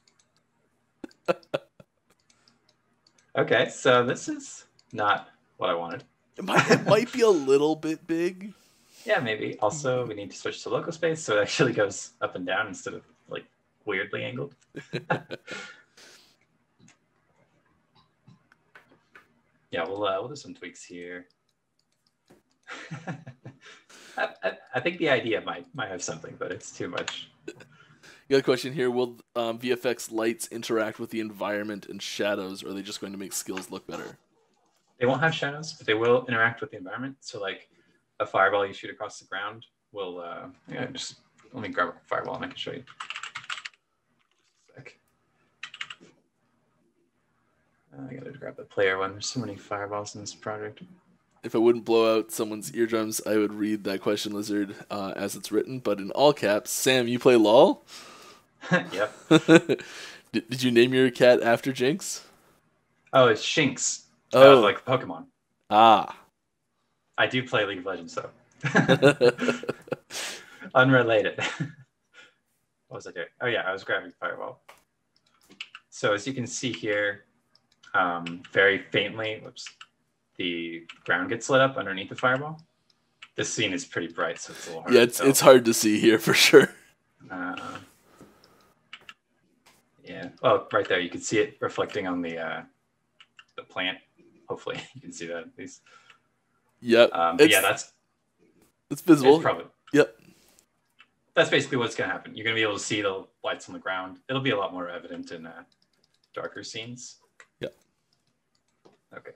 Okay, so this is not what I wanted. It might be a little bit big. Yeah, maybe. Also, we need to switch to local space so it actually goes up and down instead of like weirdly angled. Yeah, we'll do some tweaks here. I think the idea might have something, but it's too much. You got a question here. Will VFX lights interact with the environment and shadows, or are they just going to make skills look better? They won't have shadows, but they will interact with the environment. So like a fireball you shoot across the ground will, just let me grab a fireball and I can show you. I gotta grab the player one. There's so many fireballs in this project. If I wouldn't blow out someone's eardrums, I would read that question lizard as it's written, but in all caps. Sam, you play LOL? Yep. Did you name your cat after Jinx? Oh, it's Shinx. Oh. Like Pokemon. Ah. I do play League of Legends, though. Unrelated. What was I doing? Oh, yeah, I was grabbing Fireball. So as you can see here, very faintly, the ground gets lit up underneath the Fireball. This scene is pretty bright, so it's a little hard to tell. It's hard to see here for sure. Yeah. Oh, right there. You can see it reflecting on the plant. Hopefully, you can see that at least. Yep. But yeah, it's visible. It's probably. Yep. That's basically what's going to happen. You're going to be able to see the lights on the ground. It'll be a lot more evident in darker scenes. Yep. Okay.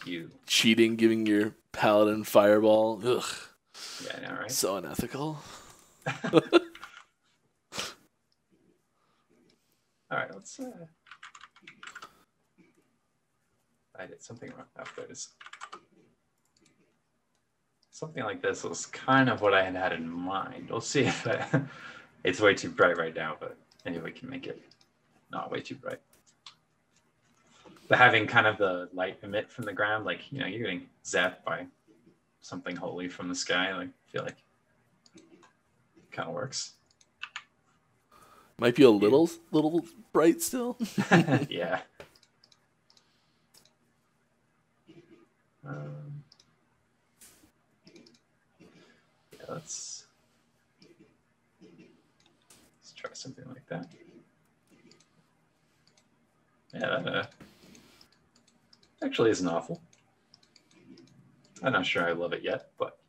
You cheating, giving your paladin fireball. Ugh. Yeah, I know, right? So unethical. All right, let's. I did something wrong. Oh, there it is. Something like this was kind of what I had in mind. We'll see if it's way too bright right now, but anyway, we can make it not way too bright. But having kind of the light emit from the ground, like, you know, you're getting zapped by something holy from the sky. Like, I feel like it kind of works. Might be a little bright still. Yeah. Let's try something like that. Yeah, that actually isn't awful. I'm not sure I love it yet, but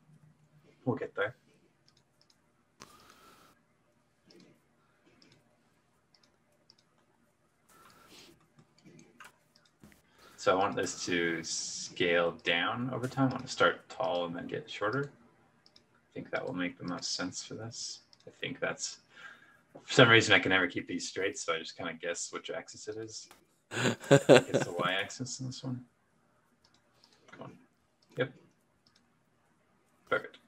we'll get there. So I want this to scale down over time. I want to start tall and then get shorter. I think that will make the most sense for this. I think that's, for some reason, I can never keep these straight, so I just kind of guess which axis it is. I think it's the y-axis in this one. Come on. Yep. Perfect.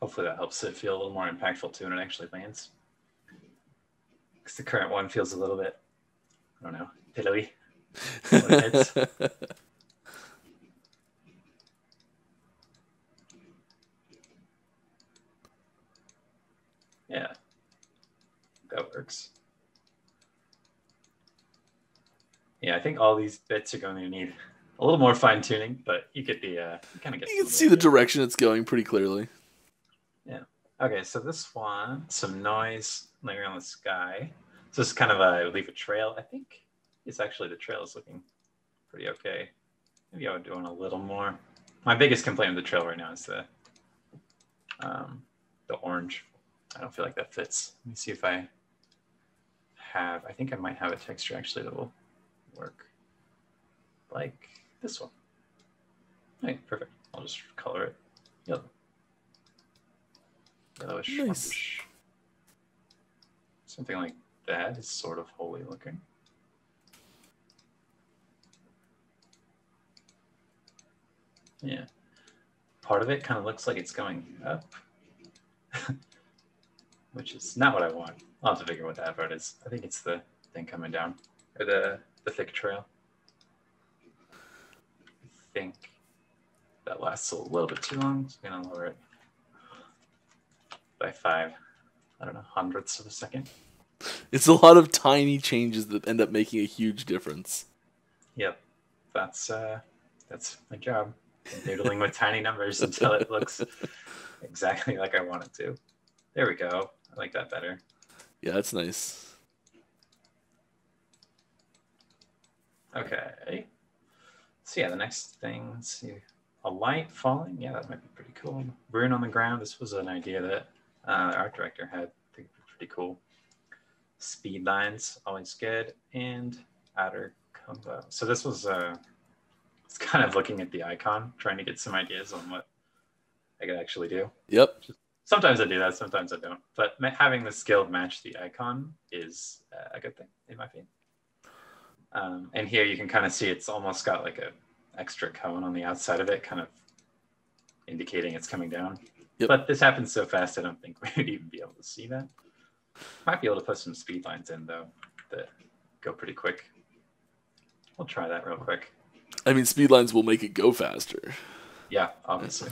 Hopefully that helps it feel a little more impactful too when it actually lands. Because the current one feels a little bit, I don't know, pillowy. Yeah, that works. Yeah, I think all these bits are going to need a little more fine tuning, but you get the you kind of get. You can see the direction it's going pretty clearly. Yeah. Okay, so this one, some noise layering on the sky. So this is kind of a leave a trail. I think it's actually the trail is looking pretty okay. Maybe I would do a little more. My biggest complaint with the trail right now is the orange. I don't feel like that fits. Let me see if I think I might have a texture actually that will work like this one. Okay, perfect. I'll just color it yellow. Yellowish. Nice. Something like that is sort of holy looking. Yeah. Part of it kind of looks like it's going up, which is not what I want. I'll have to figure what that part is. I think it's the thing coming down, or the thick trail. I think that lasts a little bit too long, so I'm going to lower it by 5, I don't know, hundredths of a second. It's a lot of tiny changes that end up making a huge difference. Yep, that's my job. I'm doodling with tiny numbers until it looks exactly like I want it to. There we go. I like that better. Yeah, that's nice. Okay. So yeah, the next thing, let's see, a light falling. Yeah, that might be pretty cool. Rune on the ground. This was an idea that the art director had. I think pretty cool. Speed lines, always good, and outer combo. So this was it's kind of looking at the icon, trying to get some ideas on what I could actually do. Yep. Sometimes I do that, sometimes I don't. But having the skill match the icon is a good thing, in my opinion. And here you can kind of see it's almost got like a extra cone on the outside of it, kind of indicating it's coming down. Yep. But this happens so fast, I don't think we would even be able to see that. Might be able to put some speed lines in, though, that go pretty quick. We'll try that real quick. I mean, speed lines will make it go faster. Yeah, obviously.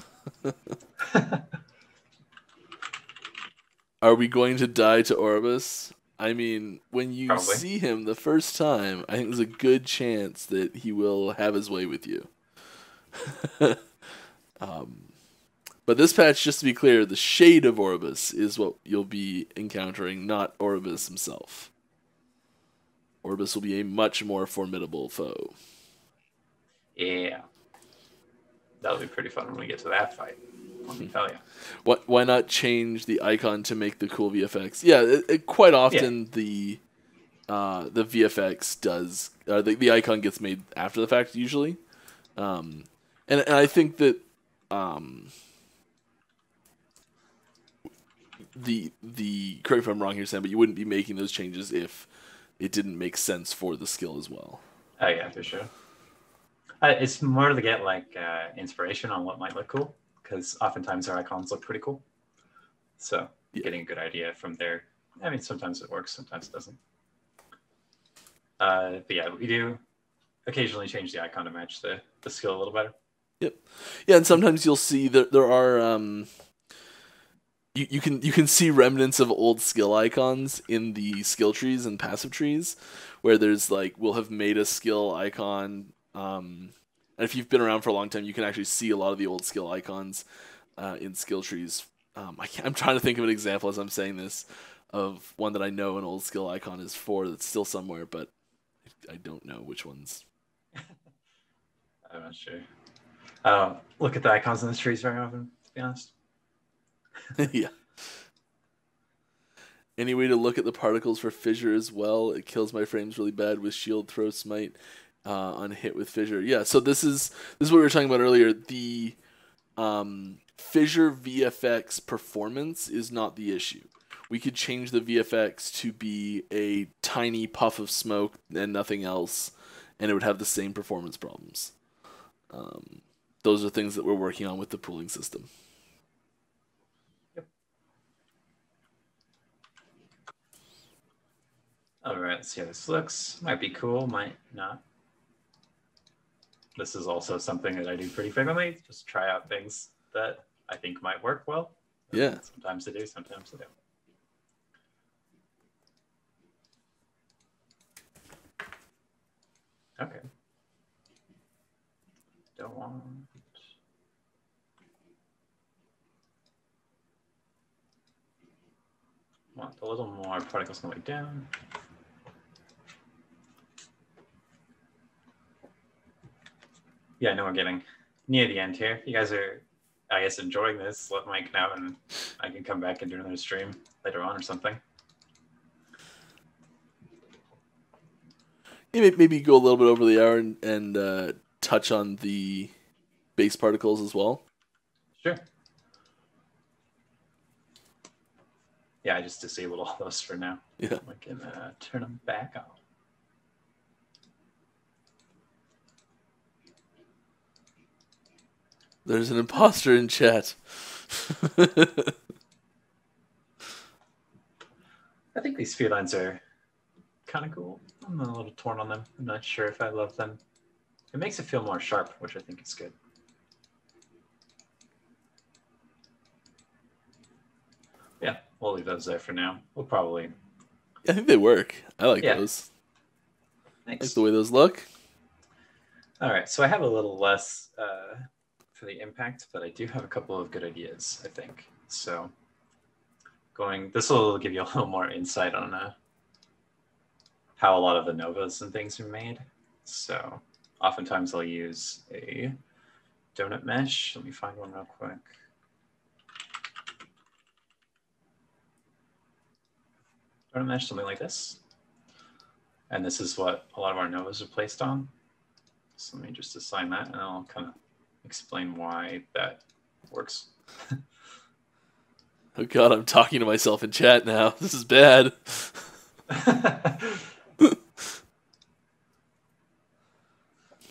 Are we going to die to Orbis? I mean, when you Probably. see him the first time, I think there's a good chance that he will have his way with you. But this patch, just to be clear, the shade of Oribus is what you'll be encountering, not Oribus himself. Oribus will be a much more formidable foe. Yeah. That'll be pretty fun when we get to that fight. Let me tell you. Why not change the icon to make the cool VFX? Yeah, quite often the VFX does the icon gets made after the fact usually, and I think that the correct me if I'm wrong here, Sam, but you wouldn't be making those changes if it didn't make sense for the skill as well. Oh yeah, for sure. It's more to get like inspiration on what might look cool, because oftentimes our icons look pretty cool. So getting a good idea from there. I mean, sometimes it works, sometimes it doesn't. But yeah, we do occasionally change the icon to match the skill a little better. Yep. Yeah, and sometimes you'll see that there are you can see remnants of old skill icons in the skill trees and passive trees, where there's like we'll have made a skill icon. And if you've been around for a long time, you can actually see a lot of the old skill icons in skill trees. I'm trying to think of an example as I'm saying this of one that I know an old skill icon is for that's still somewhere, but I don't know which ones. I'm not sure. I don't look at the icons in the trees very often, to be honest. Yeah. Any way to look at the particles for fissure as well? It kills my frames really bad with shield throw smite on hit with fissure. Yeah, so this is what we were talking about earlier. The fissure VFX performance is not the issue. We could change the VFX to be a tiny puff of smoke and nothing else, and it would have the same performance problems. Those are things that we're working on with the pooling system. Yep. All right, let's see how this looks. Might be cool, might not. This is also something that I do pretty frequently. Just try out things that I think might work well. Yeah. Sometimes they do, sometimes they don't. Okay. Don't want a little more particles going down. Yeah, I know we're getting near the end here. You guys are, I guess, enjoying this. Let Mike know, and I can come back and do another stream later on or something. Yeah, maybe go a little bit over the hour and touch on the base particles as well. Sure. Yeah, I just disabled all those for now. Yeah. I can turn them back on. There's an imposter in chat. I think these felines are kind of cool. I'm a little torn on them. I'm not sure if I love them. It makes it feel more sharp, which I think is good. Yeah, we'll leave those there for now. We'll probably... I think they work. I like those. Thanks. I like the way those look. All right, so I have a little less for the impact, but I do have a couple of good ideas, I think. So this will give you a little more insight on how a lot of the novas and things are made. So oftentimes I'll use a donut mesh. Let me find one real quick. Donut mesh, something like this. And this is what a lot of our novas are placed on. So let me just assign that, and I'll kind of explain why that works. Oh god, I'm talking to myself in chat now. This is bad.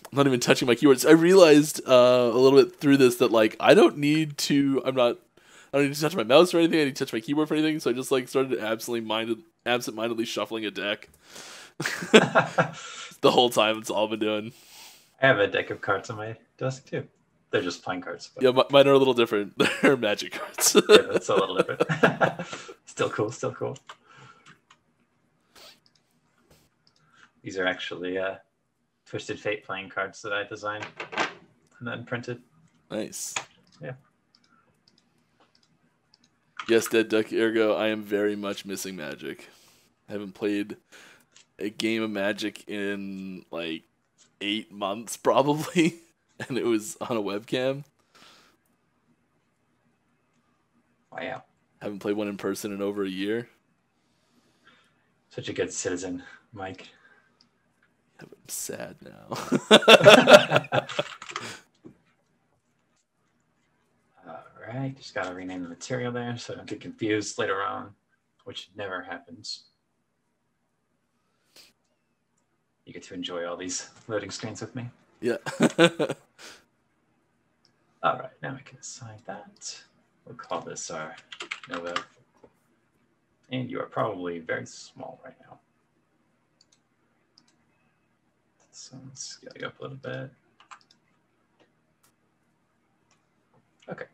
I'm not even touching my keyboards. I realized a little bit through this that like I don't need to touch my mouse or anything. I need to touch my keyboard for anything. So I just like started absent-mindedly shuffling a deck. The whole time it's all been doing. I have a deck of cards on my desk too. They're just playing cards. But... Yeah, mine are a little different. They're magic cards. Yeah, that's a little different. Still cool, still cool. These are actually Twisted Fate playing cards that I designed. and then print it. Nice. Yeah. Yes, Dead Duck, ergo, I am very much missing Magic. I haven't played a game of Magic in like 8 months, probably, and it was on a webcam. Wow. Haven't played one in person in over a year. Such a good citizen, Mike. I'm sad now. Alright, just gotta rename the material there so I don't get confused later on, which never happens. You get to enjoy all these loading screens with me. Yeah. Alright, now we can assign that. We'll call this our Nova. And you are probably very small right now. So let's scale you up a little bit. Okay.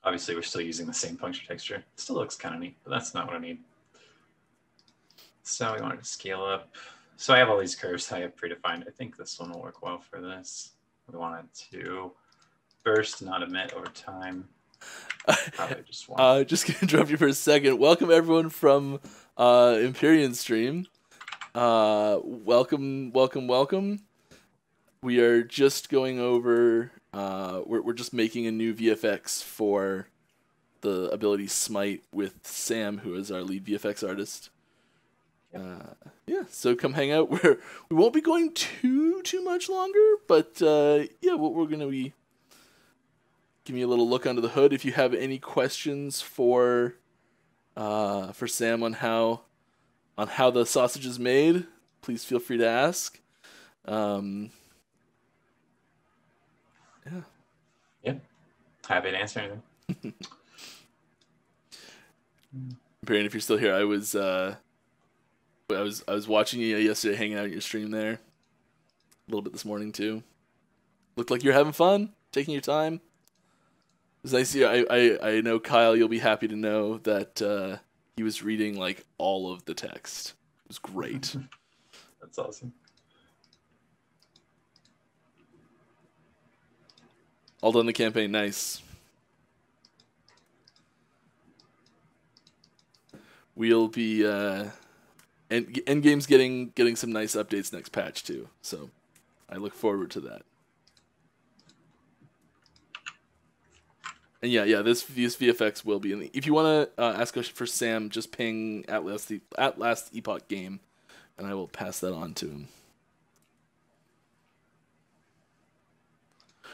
Obviously, we're still using the same puncture texture. It still looks kind of neat, but that's not what I need. So we wanted to scale up. So I have all these curves I have predefined. I think this one will work well for this. We want it to burst, not emit over time. Probably just one. Just gonna interrupt you for a second. Welcome everyone from Empyrean stream. Welcome. We are just going over. We're just making a new VFX for the ability Smite with Sam, who is our lead VFX artist. Yeah, so come hang out. We won't be going too much longer, but yeah, we're gonna be giving you a little look under the hood. If you have any questions for Sam on how the sausage is made, please feel free to ask. Yeah. Yeah. Happy to answer anything. Brandon, if you're still here, I was watching you yesterday, hanging out at your stream there. A little bit this morning too. Looked like you're having fun, taking your time. It was nice. Yeah, I know Kyle. You'll be happy to know that he was reading like all of the text. It was great. That's awesome. All done the campaign. Nice. We'll be Endgame's getting some nice updates next patch too. So I look forward to that. And yeah, these VFX will be in the, if you want to ask a question for Sam, just ping at last Epoch game, and I will pass that on to him.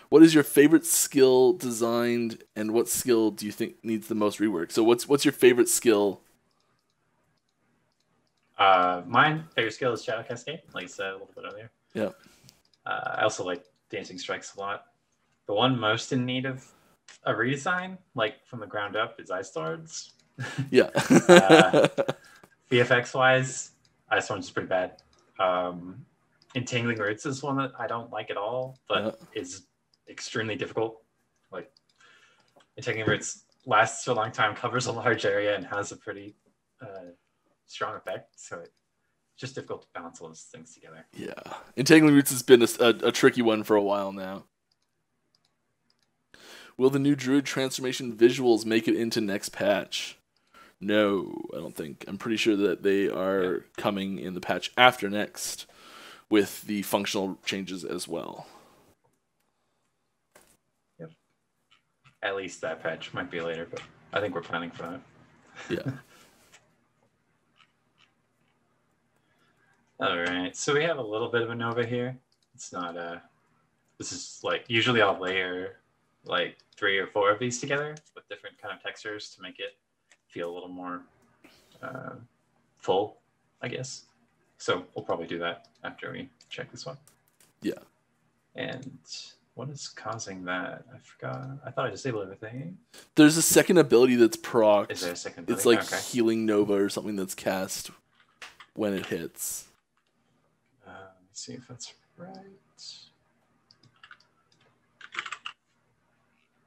What is your favorite skill designed, and what skill do you think needs the most rework? So what's your favorite skill? My favorite skill is Shadow Cascade, like I said a little bit earlier. Yeah. I also like Dancing Strikes a lot. The one most in need of a redesign, like from the ground up, is Ice Lords. Yeah. VFX wise, Ice Lords is pretty bad. Entangling Roots is one that I don't like at all, but is extremely difficult. Like Entangling Roots lasts for a long time, covers a large area, and has a pretty strong effect. So it's just difficult to balance all those things together. Yeah. Entangling Roots has been a tricky one for a while now. Will the new Druid transformation visuals make it into next patch? No, I don't think. I'm pretty sure that they are coming in the patch after next with the functional changes as well. Yep. At least that patch might be later, but I think we're planning for that. Yeah. All right, so we have a little bit of a Nova here. It's not this is like, usually I'll layer like 3 or 4 of these together with different kind of textures to make it feel a little more full, I guess. So we'll probably do that after we check this one. Yeah. And what is causing that? I forgot. I thought I disabled everything. There's a second ability that's procced. Is there a second ability? It's like Healing Nova or something that's cast when it hits. Let's see if that's right.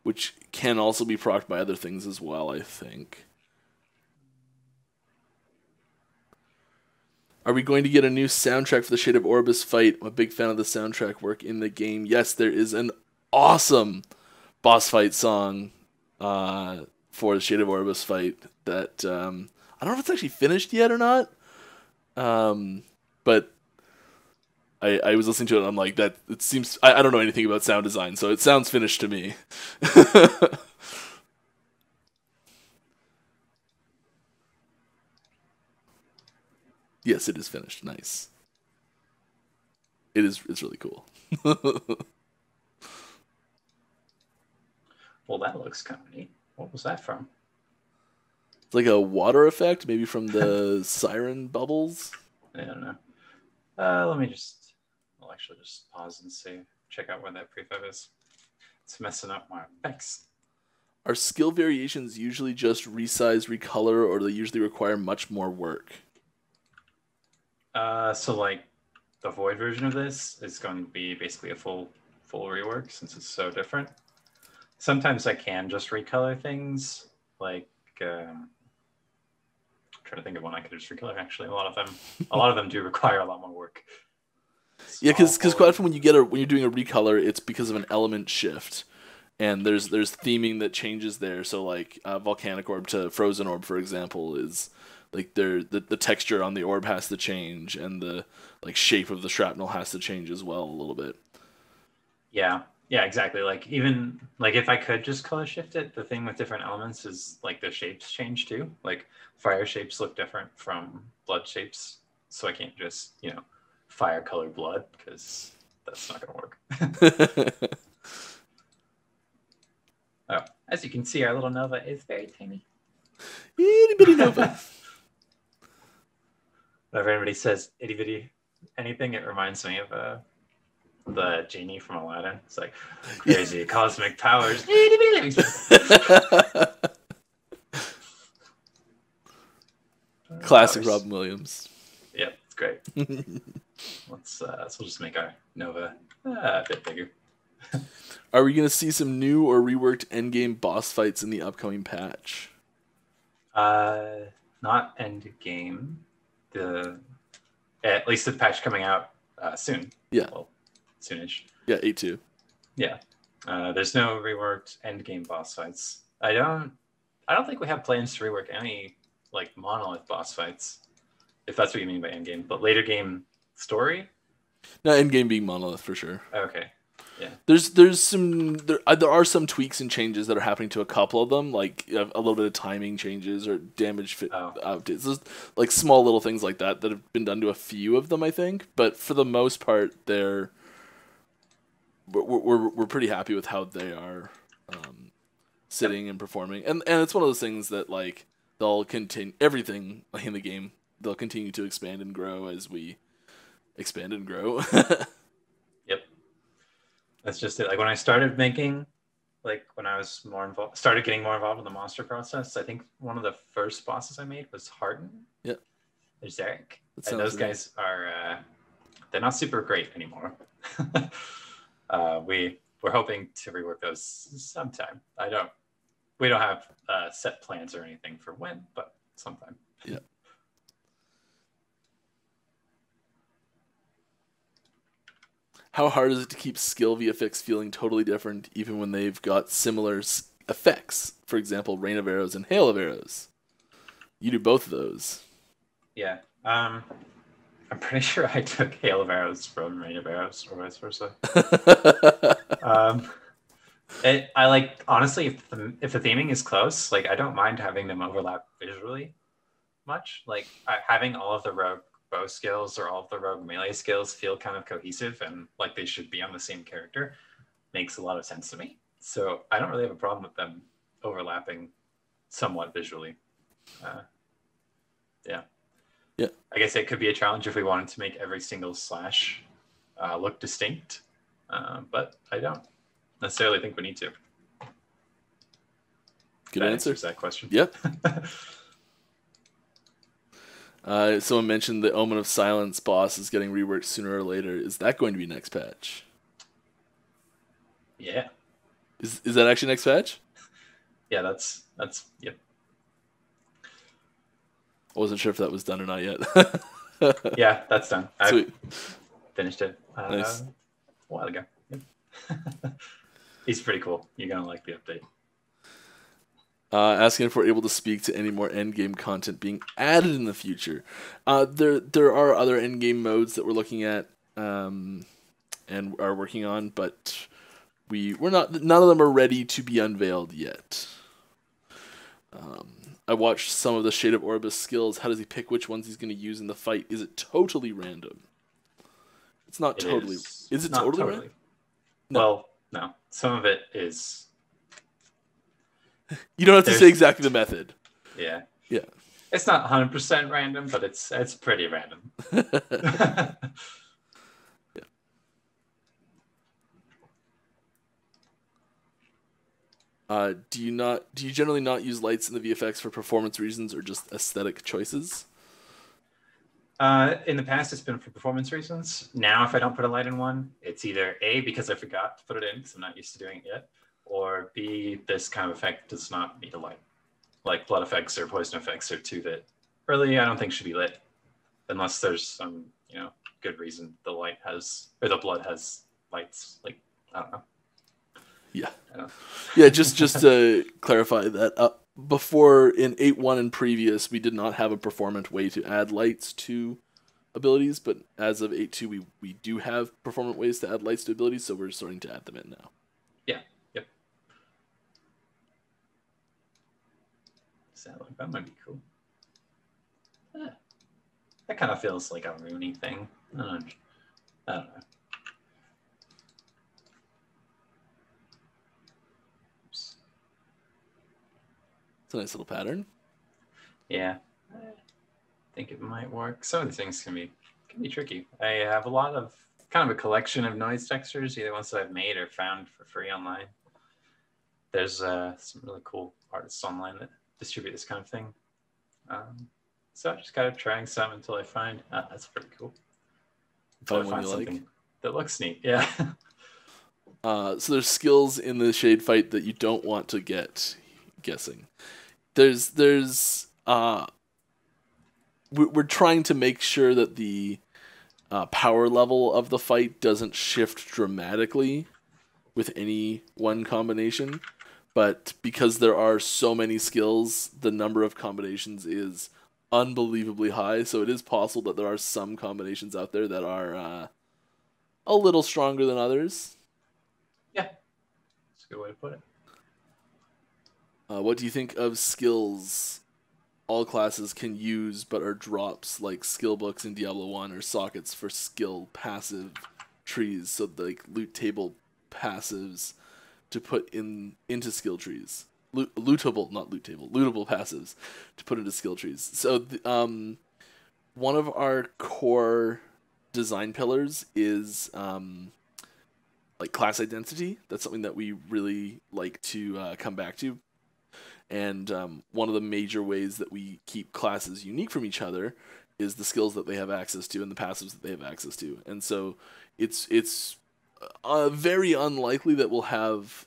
Which can also be procced by other things as well, I think. Are we going to get a new soundtrack for the Shade of Orbis fight? I'm a big fan of the soundtrack work in the game. Yes, there is an awesome boss fight song for the Shade of Orbis fight that I don't know if it's actually finished yet or not. But I was listening to it and I'm like, that it seems I don't know anything about sound design, so it sounds finished to me. Yes, it is finished. Nice. It's really cool. Well, that looks kind of neat. What was that from? It's like a water effect, maybe from the siren bubbles. I don't know. I'll actually just pause and see, check out where that prefab is. It's messing up my effects. Are skill variations usually just resize, recolor, or do they usually require much more work? So like the void version of this is going to be basically a full rework since it's so different. Sometimes I can just recolor things, like I'm trying to think of one I could just recolor. Actually, a lot of them do require a lot more work. Yeah, because quite often when you're doing a recolor, it's because of an element shift, and there's theming that changes there. So like volcanic orb to frozen orb, for example, is like the texture on the orb has to change, and the like shape of the shrapnel has to change as well a little bit. Yeah, exactly. Like even like if I could just color shift it, the thing with different elements is like the shapes change too. Like fire shapes look different from blood shapes, so I can't just fire color blood because that's not going to work. Oh, as you can see, our little Nova is very tiny. Itty bitty Nova. Whenever anybody says itty bitty anything, it reminds me of the genie from Aladdin. It's like crazy cosmic powers. Classic Robin Williams. Yeah, it's great. So we'll just make our Nova a bit bigger. Are we going to see some new or reworked endgame boss fights in the upcoming patch? Not endgame. At least the patch coming out soon. Yeah. Well, soonish. Yeah, 8.2. Yeah. There's no reworked endgame boss fights. I don't think we have plans to rework any like monolith boss fights, if that's what you mean by endgame. But later game story. No, endgame being monolith for sure. Okay. Yeah. There are some tweaks and changes that are happening to a couple of them, like a little bit of timing changes or damage updates. There's like small little things like that have been done to a few of them, I think. But for the most part, we're pretty happy with how they are sitting and performing, and it's one of those things that like they'll continue everything in the game. They'll continue to expand and grow as we expand and grow. Yep. That's just it. Like when I started making, like when I was started getting more involved in the monster process, I think one of the first bosses I made was Harden. Yep. There's Eric. And those guys are, they're not super great anymore. We're hoping to rework those sometime. We don't have set plans or anything for when, but sometime. Yeah. How hard is it to keep skill VFX feeling totally different even when they've got similar effects? For example, Rain of Arrows and Hail of Arrows. You do both of those. Yeah. I'm pretty sure I took Hail of Arrows from Rain of Arrows or vice versa. I like, honestly, if the theming is close, like I don't mind having them overlap visually much. Like having all of the rogue bow skills or all of the rogue melee skills feel kind of cohesive and like they should be on the same character makes a lot of sense to me. So I don't really have a problem with them overlapping somewhat visually. Yeah. I guess it could be a challenge if we wanted to make every single slash look distinct, but I don't necessarily think we need to. Good that answer. Answers that question. Yep. Someone mentioned the Omen of Silence boss is getting reworked sooner or later. Is that going to be next patch? Yeah. Is that actually next patch? Yeah, that's yep. I wasn't sure if that was done or not yet. Yeah, that's done. Sweet. I finished it Nice. a while ago. Yep. He's pretty cool. You're gonna like the update. Asking if we're able to speak to any more endgame content being added in the future. There are other endgame modes that we're looking at and are working on, but we're not. None of them are ready to be unveiled yet. I watched some of the Shade of Orbis skills. How does he pick which ones he's going to use in the fight? Is it totally random? It's not totally. Is it not totally random? No. Well, no. Some of it is. You don't have to say exactly the method. Yeah. Yeah. It's not 100% random, but it's pretty random. Do you generally not use lights in the VFX for performance reasons or just aesthetic choices? In the past, it's been for performance reasons. Now, if I don't put a light in one, it's either A, because I forgot to put it in because I'm not used to doing it yet, or B, this kind of effect does not need a light. Like blood effects or poison effects are two that really I don't think should be lit unless there's some, good reason the light has, or the blood has lights. Like, I don't know. Yeah. Yeah, just to clarify that, before in 8.1 and previous, we did not have a performant way to add lights to abilities, but as of 8.2, we do have performant ways to add lights to abilities, so we're starting to add them in now. Yeah, yep. So that might be cool. That kind of feels like a Rooney thing. I don't know. It's a nice little pattern. Yeah, I think it might work. Some of the things can be tricky. I have a lot of kind of a collection of noise textures, either ones that I've made or found for free online. There's some really cool artists online that distribute this kind of thing. So I just gotta trying some until I find that's pretty cool. Until I find something that looks neat. Yeah. So there's skills in the shade fight that you don't want to get guessing. There's we're trying to make sure that the power level of the fight doesn't shift dramatically with any one combination, but because there are so many skills, the number of combinations is unbelievably high, so it is possible that there are some combinations out there that are a little stronger than others. Yeah, that's a good way to put it. What do you think of skills all classes can use but are drops, like skill books in Diablo 1 or sockets for skill passive trees, so like loot table passives to put into skill trees? Lootable, not loot table, lootable passives to put into skill trees. So one of our core design pillars is like class identity. That's something that we really like to come back to. And one of the major ways that we keep classes unique from each other is the skills that they have access to and the passives that they have access to. And so it's very unlikely that we'll have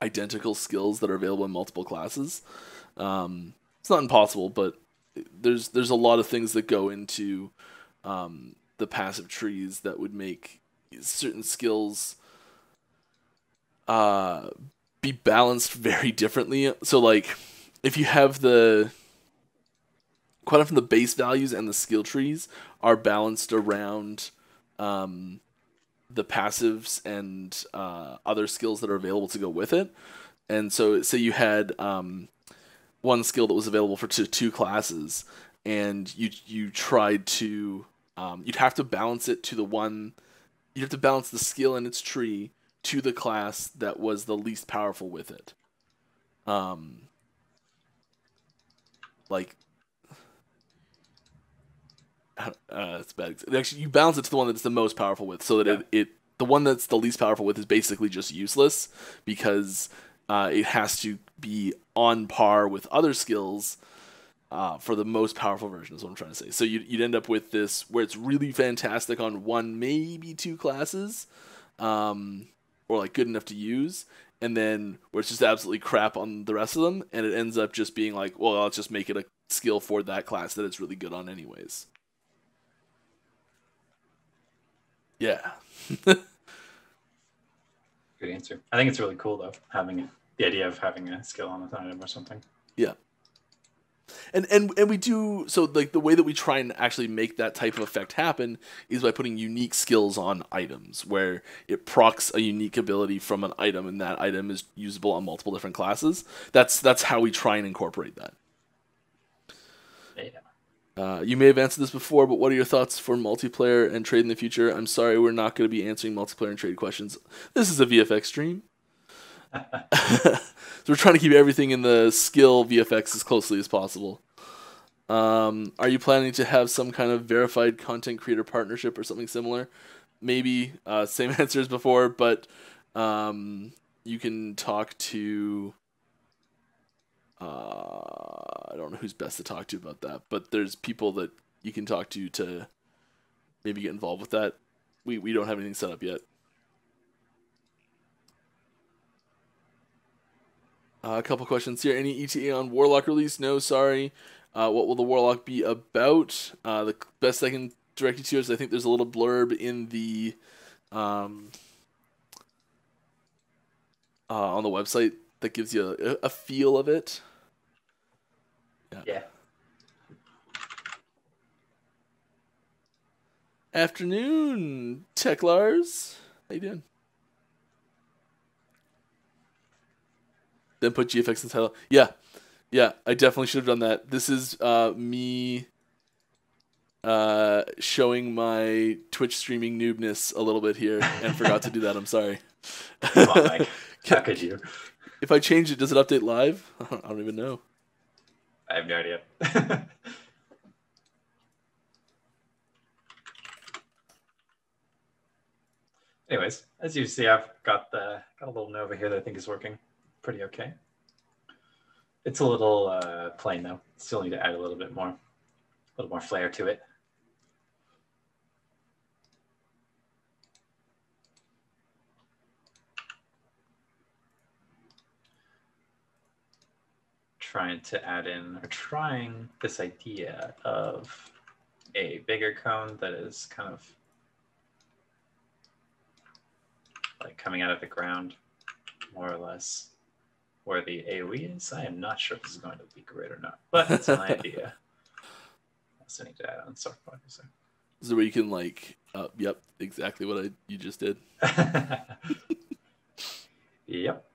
identical skills that are available in multiple classes. It's not impossible, but there's a lot of things that go into the passive trees that would make certain skills be balanced very differently. So like if you have quite often the base values and the skill trees are balanced around the passives and other skills that are available to go with it. And so say you had one skill that was available for two classes, and you tried to you'd have to balance it to you'd have to balance the skill in its tree to the class that was the least powerful with it. Like it's bad. Actually, you balance it to the one that's the most powerful with, so that the one that's the least powerful with is basically just useless because it has to be on par with other skills for the most powerful version. Is what I'm trying to say. So you'd end up with this where it's really fantastic on one, maybe two classes, or like good enough to use, and then where it's just absolutely crap on the rest of them, and it ends up just being like, well, I'll just make it a skill for that class that it's really good on anyways. Yeah. Good answer. I think it's really cool though, having the idea of having a skill on an item or something. Yeah. And we do, so like the way that we try and actually make that type of effect happen is by putting unique skills on items where it procs a unique ability from an item and that item is usable on multiple different classes. That's how we try and incorporate that. Yeah. You may have answered this before, but what are your thoughts for multiplayer and trade in the future? I'm sorry, we're not going to be answering multiplayer and trade questions. This is a VFX stream. So we're trying to keep everything in the skill VFX as closely as possible. Are you planning to have some kind of verified content creator partnership or something similar? Maybe. Same answer as before, but you can talk to... I don't know who's best to talk to about that, but there's people that you can talk to maybe get involved with that. We don't have anything set up yet. A couple questions here. Any ETA on Warlock release? No, sorry. What will the Warlock be about? The best I can direct you to is I think there's a little blurb in the on the website that gives you a feel of it. Yeah. Afternoon, Tech Lars. How you doing? Then put GFX in the title. Yeah, I definitely should have done that. This is me showing my Twitch streaming noobness a little bit here and forgot to do that. I'm sorry. Come on, Mike. How could you? If I change it, does it update live? I don't even know. I have no idea. Anyways, as you see, I've got a little Nova here that I think is working pretty okay. It's a little plain though. Still need to add a little more flair to it. Trying this idea of a bigger cone that is kind of like coming out of the ground, more or less, where the AoE is. I am not sure if this is going to be great or not, but it's an idea. I also need to add on soft body. So. Is there where you can like, yep, exactly what you just did. Yep.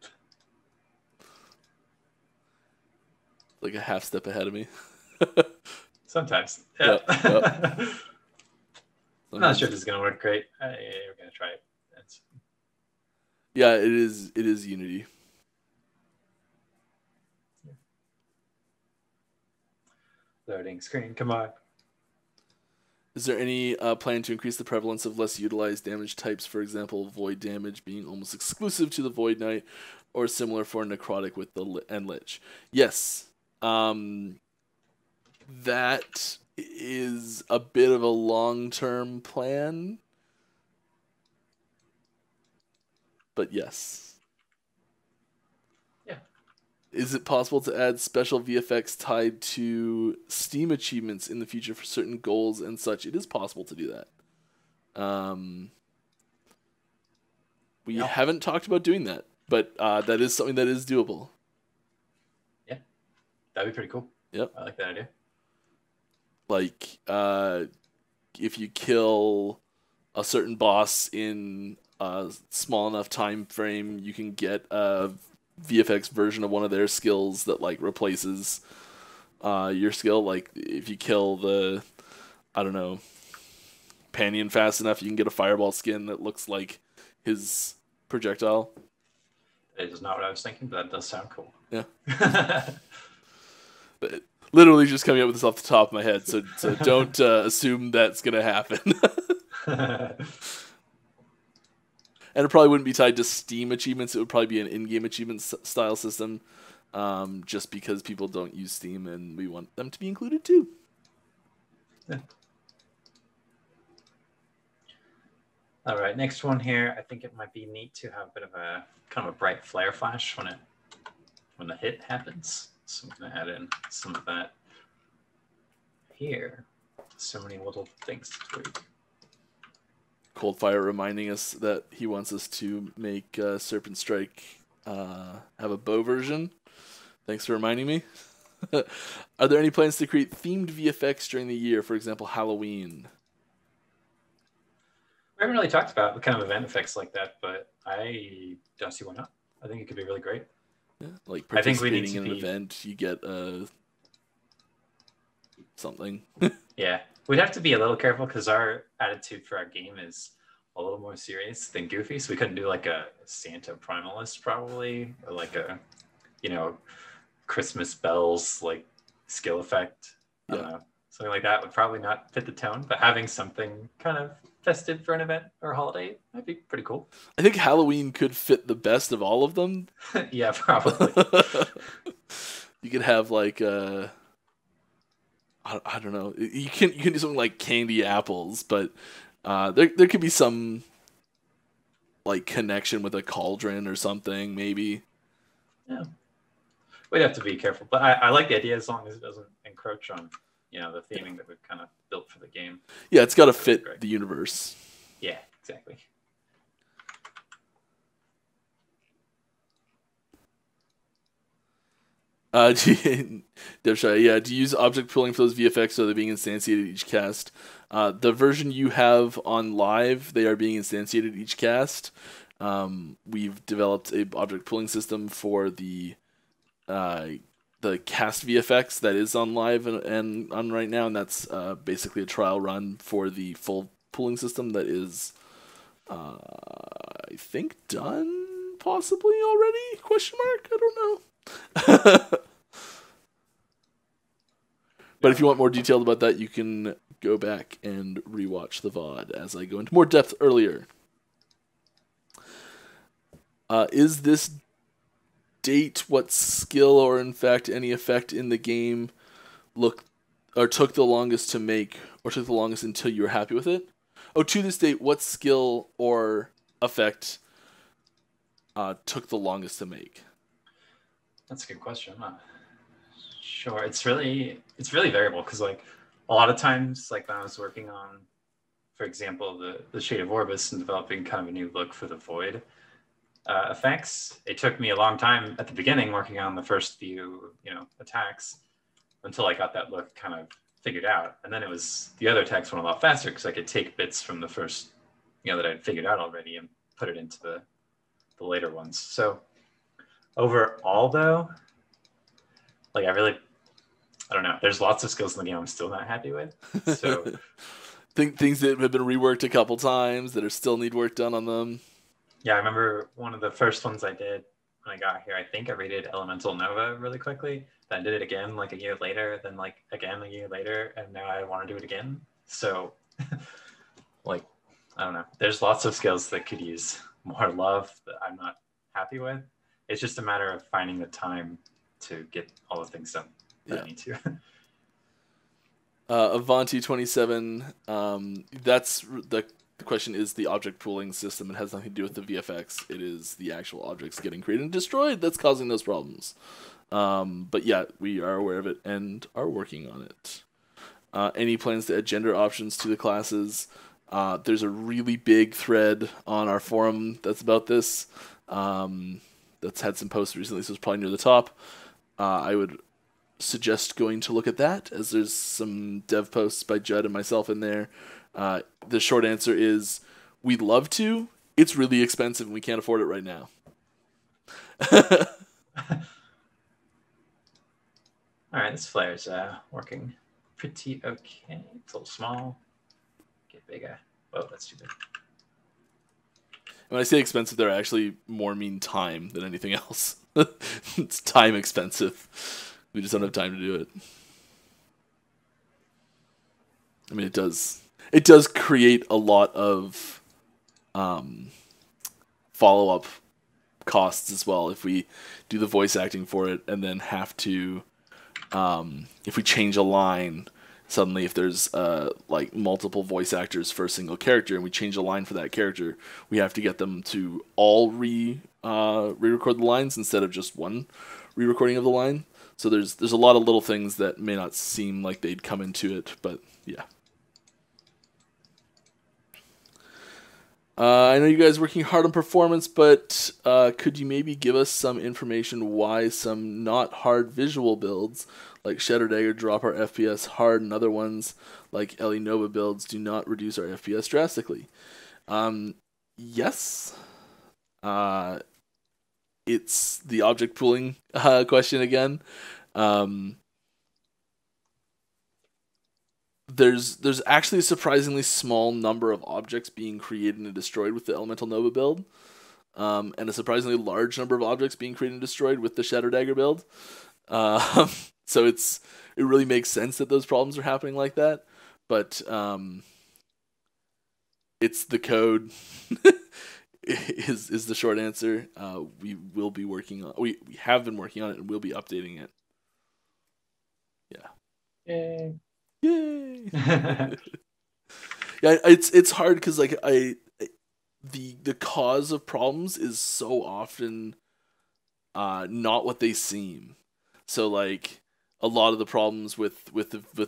Like a half step ahead of me. Sometimes. Yeah. Yep. I'm not sure if this is going to work great. We're going to try it. Yeah, it is Unity. Loading screen, come on. Is there any plan to increase the prevalence of less utilized damage types, for example, void damage being almost exclusive to the Void Knight, or similar for necrotic with the Lich? Yes. That is a bit of a long-term plan. But yes. Yeah. Is it possible to add special VFX tied to Steam achievements in the future for certain goals and such? It is possible to do that. We haven't talked about doing that, but that is something that is doable. Yeah, that'd be pretty cool. Yep. I like that idea. Like, if you kill a certain boss in a small enough time frame, you can get a VFX version of one of their skills that like replaces your skill. Like if you kill the, I don't know, Panion fast enough, you can get a fireball skin that looks like his projectile. It is not what I was thinking, but that does sound cool. Yeah. But literally just coming up with this off the top of my head, so don't assume that's gonna happen. And it probably wouldn't be tied to Steam achievements. It would probably be an in-game achievement style system, just because people don't use Steam and we want them to be included too. Yeah. All right, next one here. I think it might be neat to have a bit of a kind of a bright flare flash when the hit happens. So I'm gonna add in some of that here. So many little things to tweak. Coldfire reminding us that he wants us to make Serpent Strike have a bow version. Thanks for reminding me. Are there any plans to create themed VFX during the year, for example, Halloween? We haven't really talked about the kind of event effects like that, but I don't see why not. I think it could be really great. Yeah, like I think we need participating to in an be- event, you get something. Yeah, we'd have to be a little careful because our attitude for our game is a little more serious than goofy. So we couldn't do like a Santa Primalist probably, or like a, you know, Christmas bells like skill effect. I don't know. Something like that would probably not fit the tone, but having something kind of festive for an event or a holiday might be pretty cool. I think Halloween could fit the best of all of them. Yeah, probably. You could have like I don't know. You can do something like candy apples, but there could be some like connection with a cauldron or something, maybe. Yeah, we'd have to be careful, but I like the idea as long as it doesn't encroach on, you know, the theming that we've kind of built for the game. Yeah, it's got to fit the universe. Yeah, exactly. Devshai, yeah, to use object pooling for those VFX so they're being instantiated each cast. The version you have on live, they are being instantiated each cast. We've developed a object pooling system for the cast VFX that is on live and on right now, and that's basically a trial run for the full pooling system that is, I think, done possibly already? Question mark? I don't know. But if you want more detail about that, you can go back and rewatch the VOD as I go into more depth earlier. Is this date what skill or in fact any effect in the game took the longest to make or took the longest until you were happy with it? Oh, to this date, what skill or effect took the longest to make? That's a good question. I'm not sure. It's really variable because like a lot of times, like when I was working on, for example, the Shade of Orbis and developing kind of a new look for the Void effects, it took me a long time at the beginning working on the first few, you know, attacks until I got that look kind of figured out. And then it was the other attacks went a lot faster because I could take bits from the first, you know, that I'd figured out already and put it into the later ones. So overall, though, like I don't know. There's lots of skills in the game I'm still not happy with. So things that have been reworked a couple times that are still need work done on them. Yeah, I remember one of the first ones I did when I got here. I think I rated Elemental Nova really quickly. Then I did it again like a year later. Then like again a year later, and now I want to do it again. So, like, I don't know. There's lots of skills that could use more love that I'm not happy with. It's just a matter of finding the time to get all the things done that I need to. Avanti 27. That's the question is the object pooling system. It has nothing to do with the VFX. It is the actual objects getting created and destroyed that's causing those problems. But yeah, we are aware of it and are working on it. Any plans to add gender options to the classes? There's a really big thread on our forum that's about this. That's had some posts recently, so it's probably near the top. I would suggest going to look at that, as there's some dev posts by Judd and myself in there. The short answer is we'd love to. It's really expensive and we can't afford it right now. All right, this flare's working pretty okay. It's a little small. Get bigger. Oh, that's too big. When I say expensive, they're actually more mean time than anything else. It's time expensive. We just don't have time to do it. I mean, it does create a lot of follow-up costs as well if we do the voice acting for it and then have to if we change a line, suddenly if there's like multiple voice actors for a single character and we change a line for that character, we have to get them to all re-record the lines instead of just one re-recording of the line. So there's a lot of little things that may not seem like they'd come into it, but yeah. I know you guys are working hard on performance, but could you maybe give us some information why some not hard visual builds like Shadow Dagger drop our FPS hard and other ones like Ellie Nova builds do not reduce our FPS drastically? Yes. It's the object pooling question again. There's actually a surprisingly small number of objects being created and destroyed with the Elemental Nova build, and a surprisingly large number of objects being created and destroyed with the Shadow Dagger build. So it really makes sense that those problems are happening like that, but it's the code is the short answer. We will be working on we have been working on it and we'll be updating it. Yeah. Yay. Yay! Yeah, it's hard because like the cause of problems is so often not what they seem. So like a lot of the problems with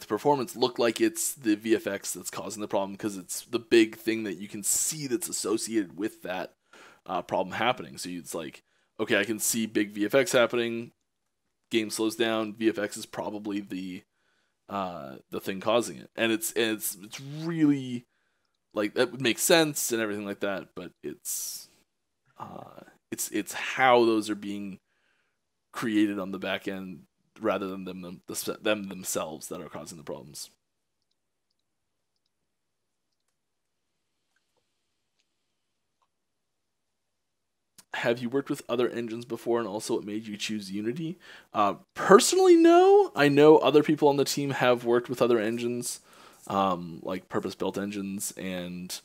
performance look like it's the VFX that's causing the problem because it's the big thing that you can see that's associated with that problem happening. So it's like, okay, I can see big VFX happening. Game slows down. VFX is probably the thing causing it, and it's really like that would make sense and everything like that, but it's how those are being created on the back end rather than them themselves that are causing the problems. Have you worked with other engines before, and also what made you choose Unity? Personally, no. I know other people on the team have worked with other engines, like purpose-built engines, and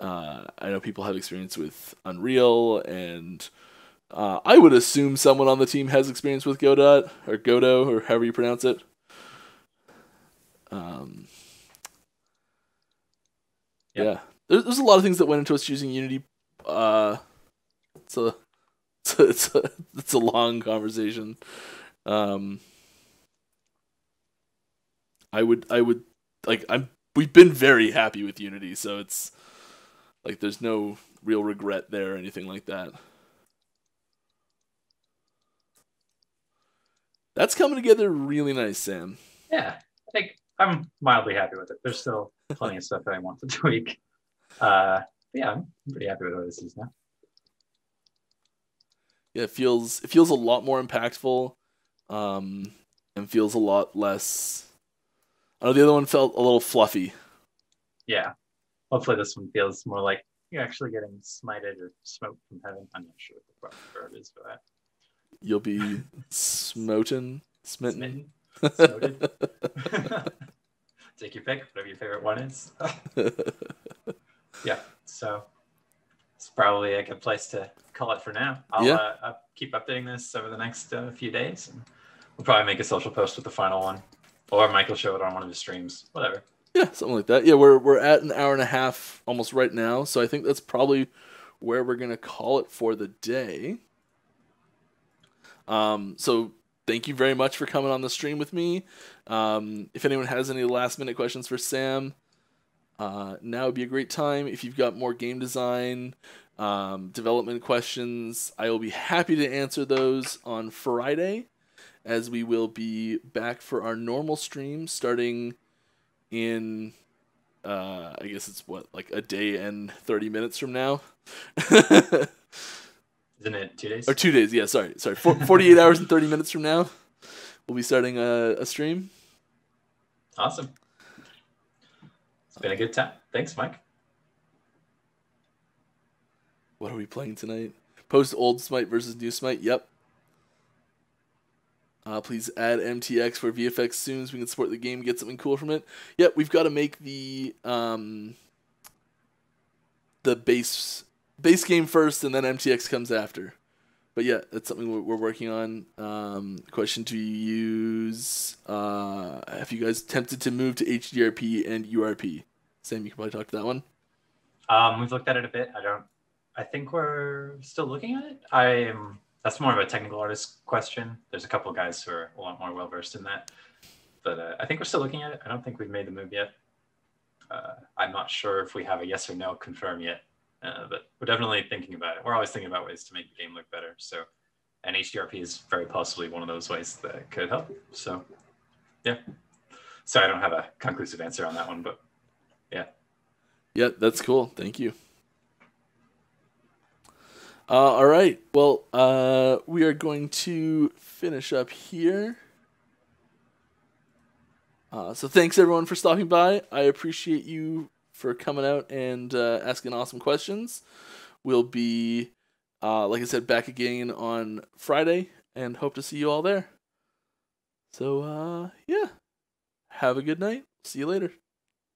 I know people have experience with Unreal, and I would assume someone on the team has experience with Godot, or however you pronounce it. Yeah. There's a lot of things that went into us choosing Unity. It's a long conversation. We've been very happy with Unity, so it's like there's no real regret there or anything like that. That's coming together really nice, Sam. Yeah, I think I'm mildly happy with it. There's still plenty of stuff that I want to tweak. Yeah, I'm pretty happy with what this is now. Yeah, it feels a lot more impactful, and feels a lot less. I know the other one felt a little fluffy. Yeah, hopefully this one feels more like you're actually getting smited or smoked from heaven. I'm not sure what the proper verb is for that. You'll be smitten. Smoted. Take your pick, whatever your favorite one is. Yeah, so it's probably a good place to call it for now. I'll keep updating this over the next few days, and we'll probably make a social post with the final one, or Mike will show it on one of his streams, whatever. Yeah, something like that. Yeah, we're at an hour and a half almost right now, so I think that's probably where we're gonna call it for the day. So thank you very much for coming on the stream with me. If anyone has any last minute questions for Sam, now would be a great time. If you've got more game design, development questions, I will be happy to answer those on Friday, as we will be back for our normal stream starting in, I guess it's like a day and 30 minutes from now. Isn't it 2 days? Or 2 days, yeah, sorry. 48 hours and 30 minutes from now, we'll be starting a stream. Awesome. It's been a good time. Thanks, Mike. What are we playing tonight? Post old Smite versus new Smite. Yep. Please add MTX for VFX soon so we can support the game, get something cool from it. Yep, we've got to make the base game first, and then MTX comes after. But yeah, that's something we're working on. Question to use: have you guys attempted to move to HDRP and URP? Sam, you can probably talk to that one. We've looked at it a bit. I think we're still looking at it. That's more of a technical artist question. There's a couple of guys who are a lot more well versed in that, but I think we're still looking at it. I don't think we've made the move yet. I'm not sure if we have a yes or no confirmed yet, but we're definitely thinking about it. We're always thinking about ways to make the game look better. So, and HDRP is very possibly one of those ways that could help. So, yeah. Sorry, I don't have a conclusive answer on that one, but yeah. Yeah, that's cool. Thank you. All right. Well, we are going to finish up here. So thanks everyone for stopping by. I appreciate you for coming out and asking awesome questions. We'll be, like I said, back again on Friday and hope to see you all there. So, yeah. Have a good night. See you later.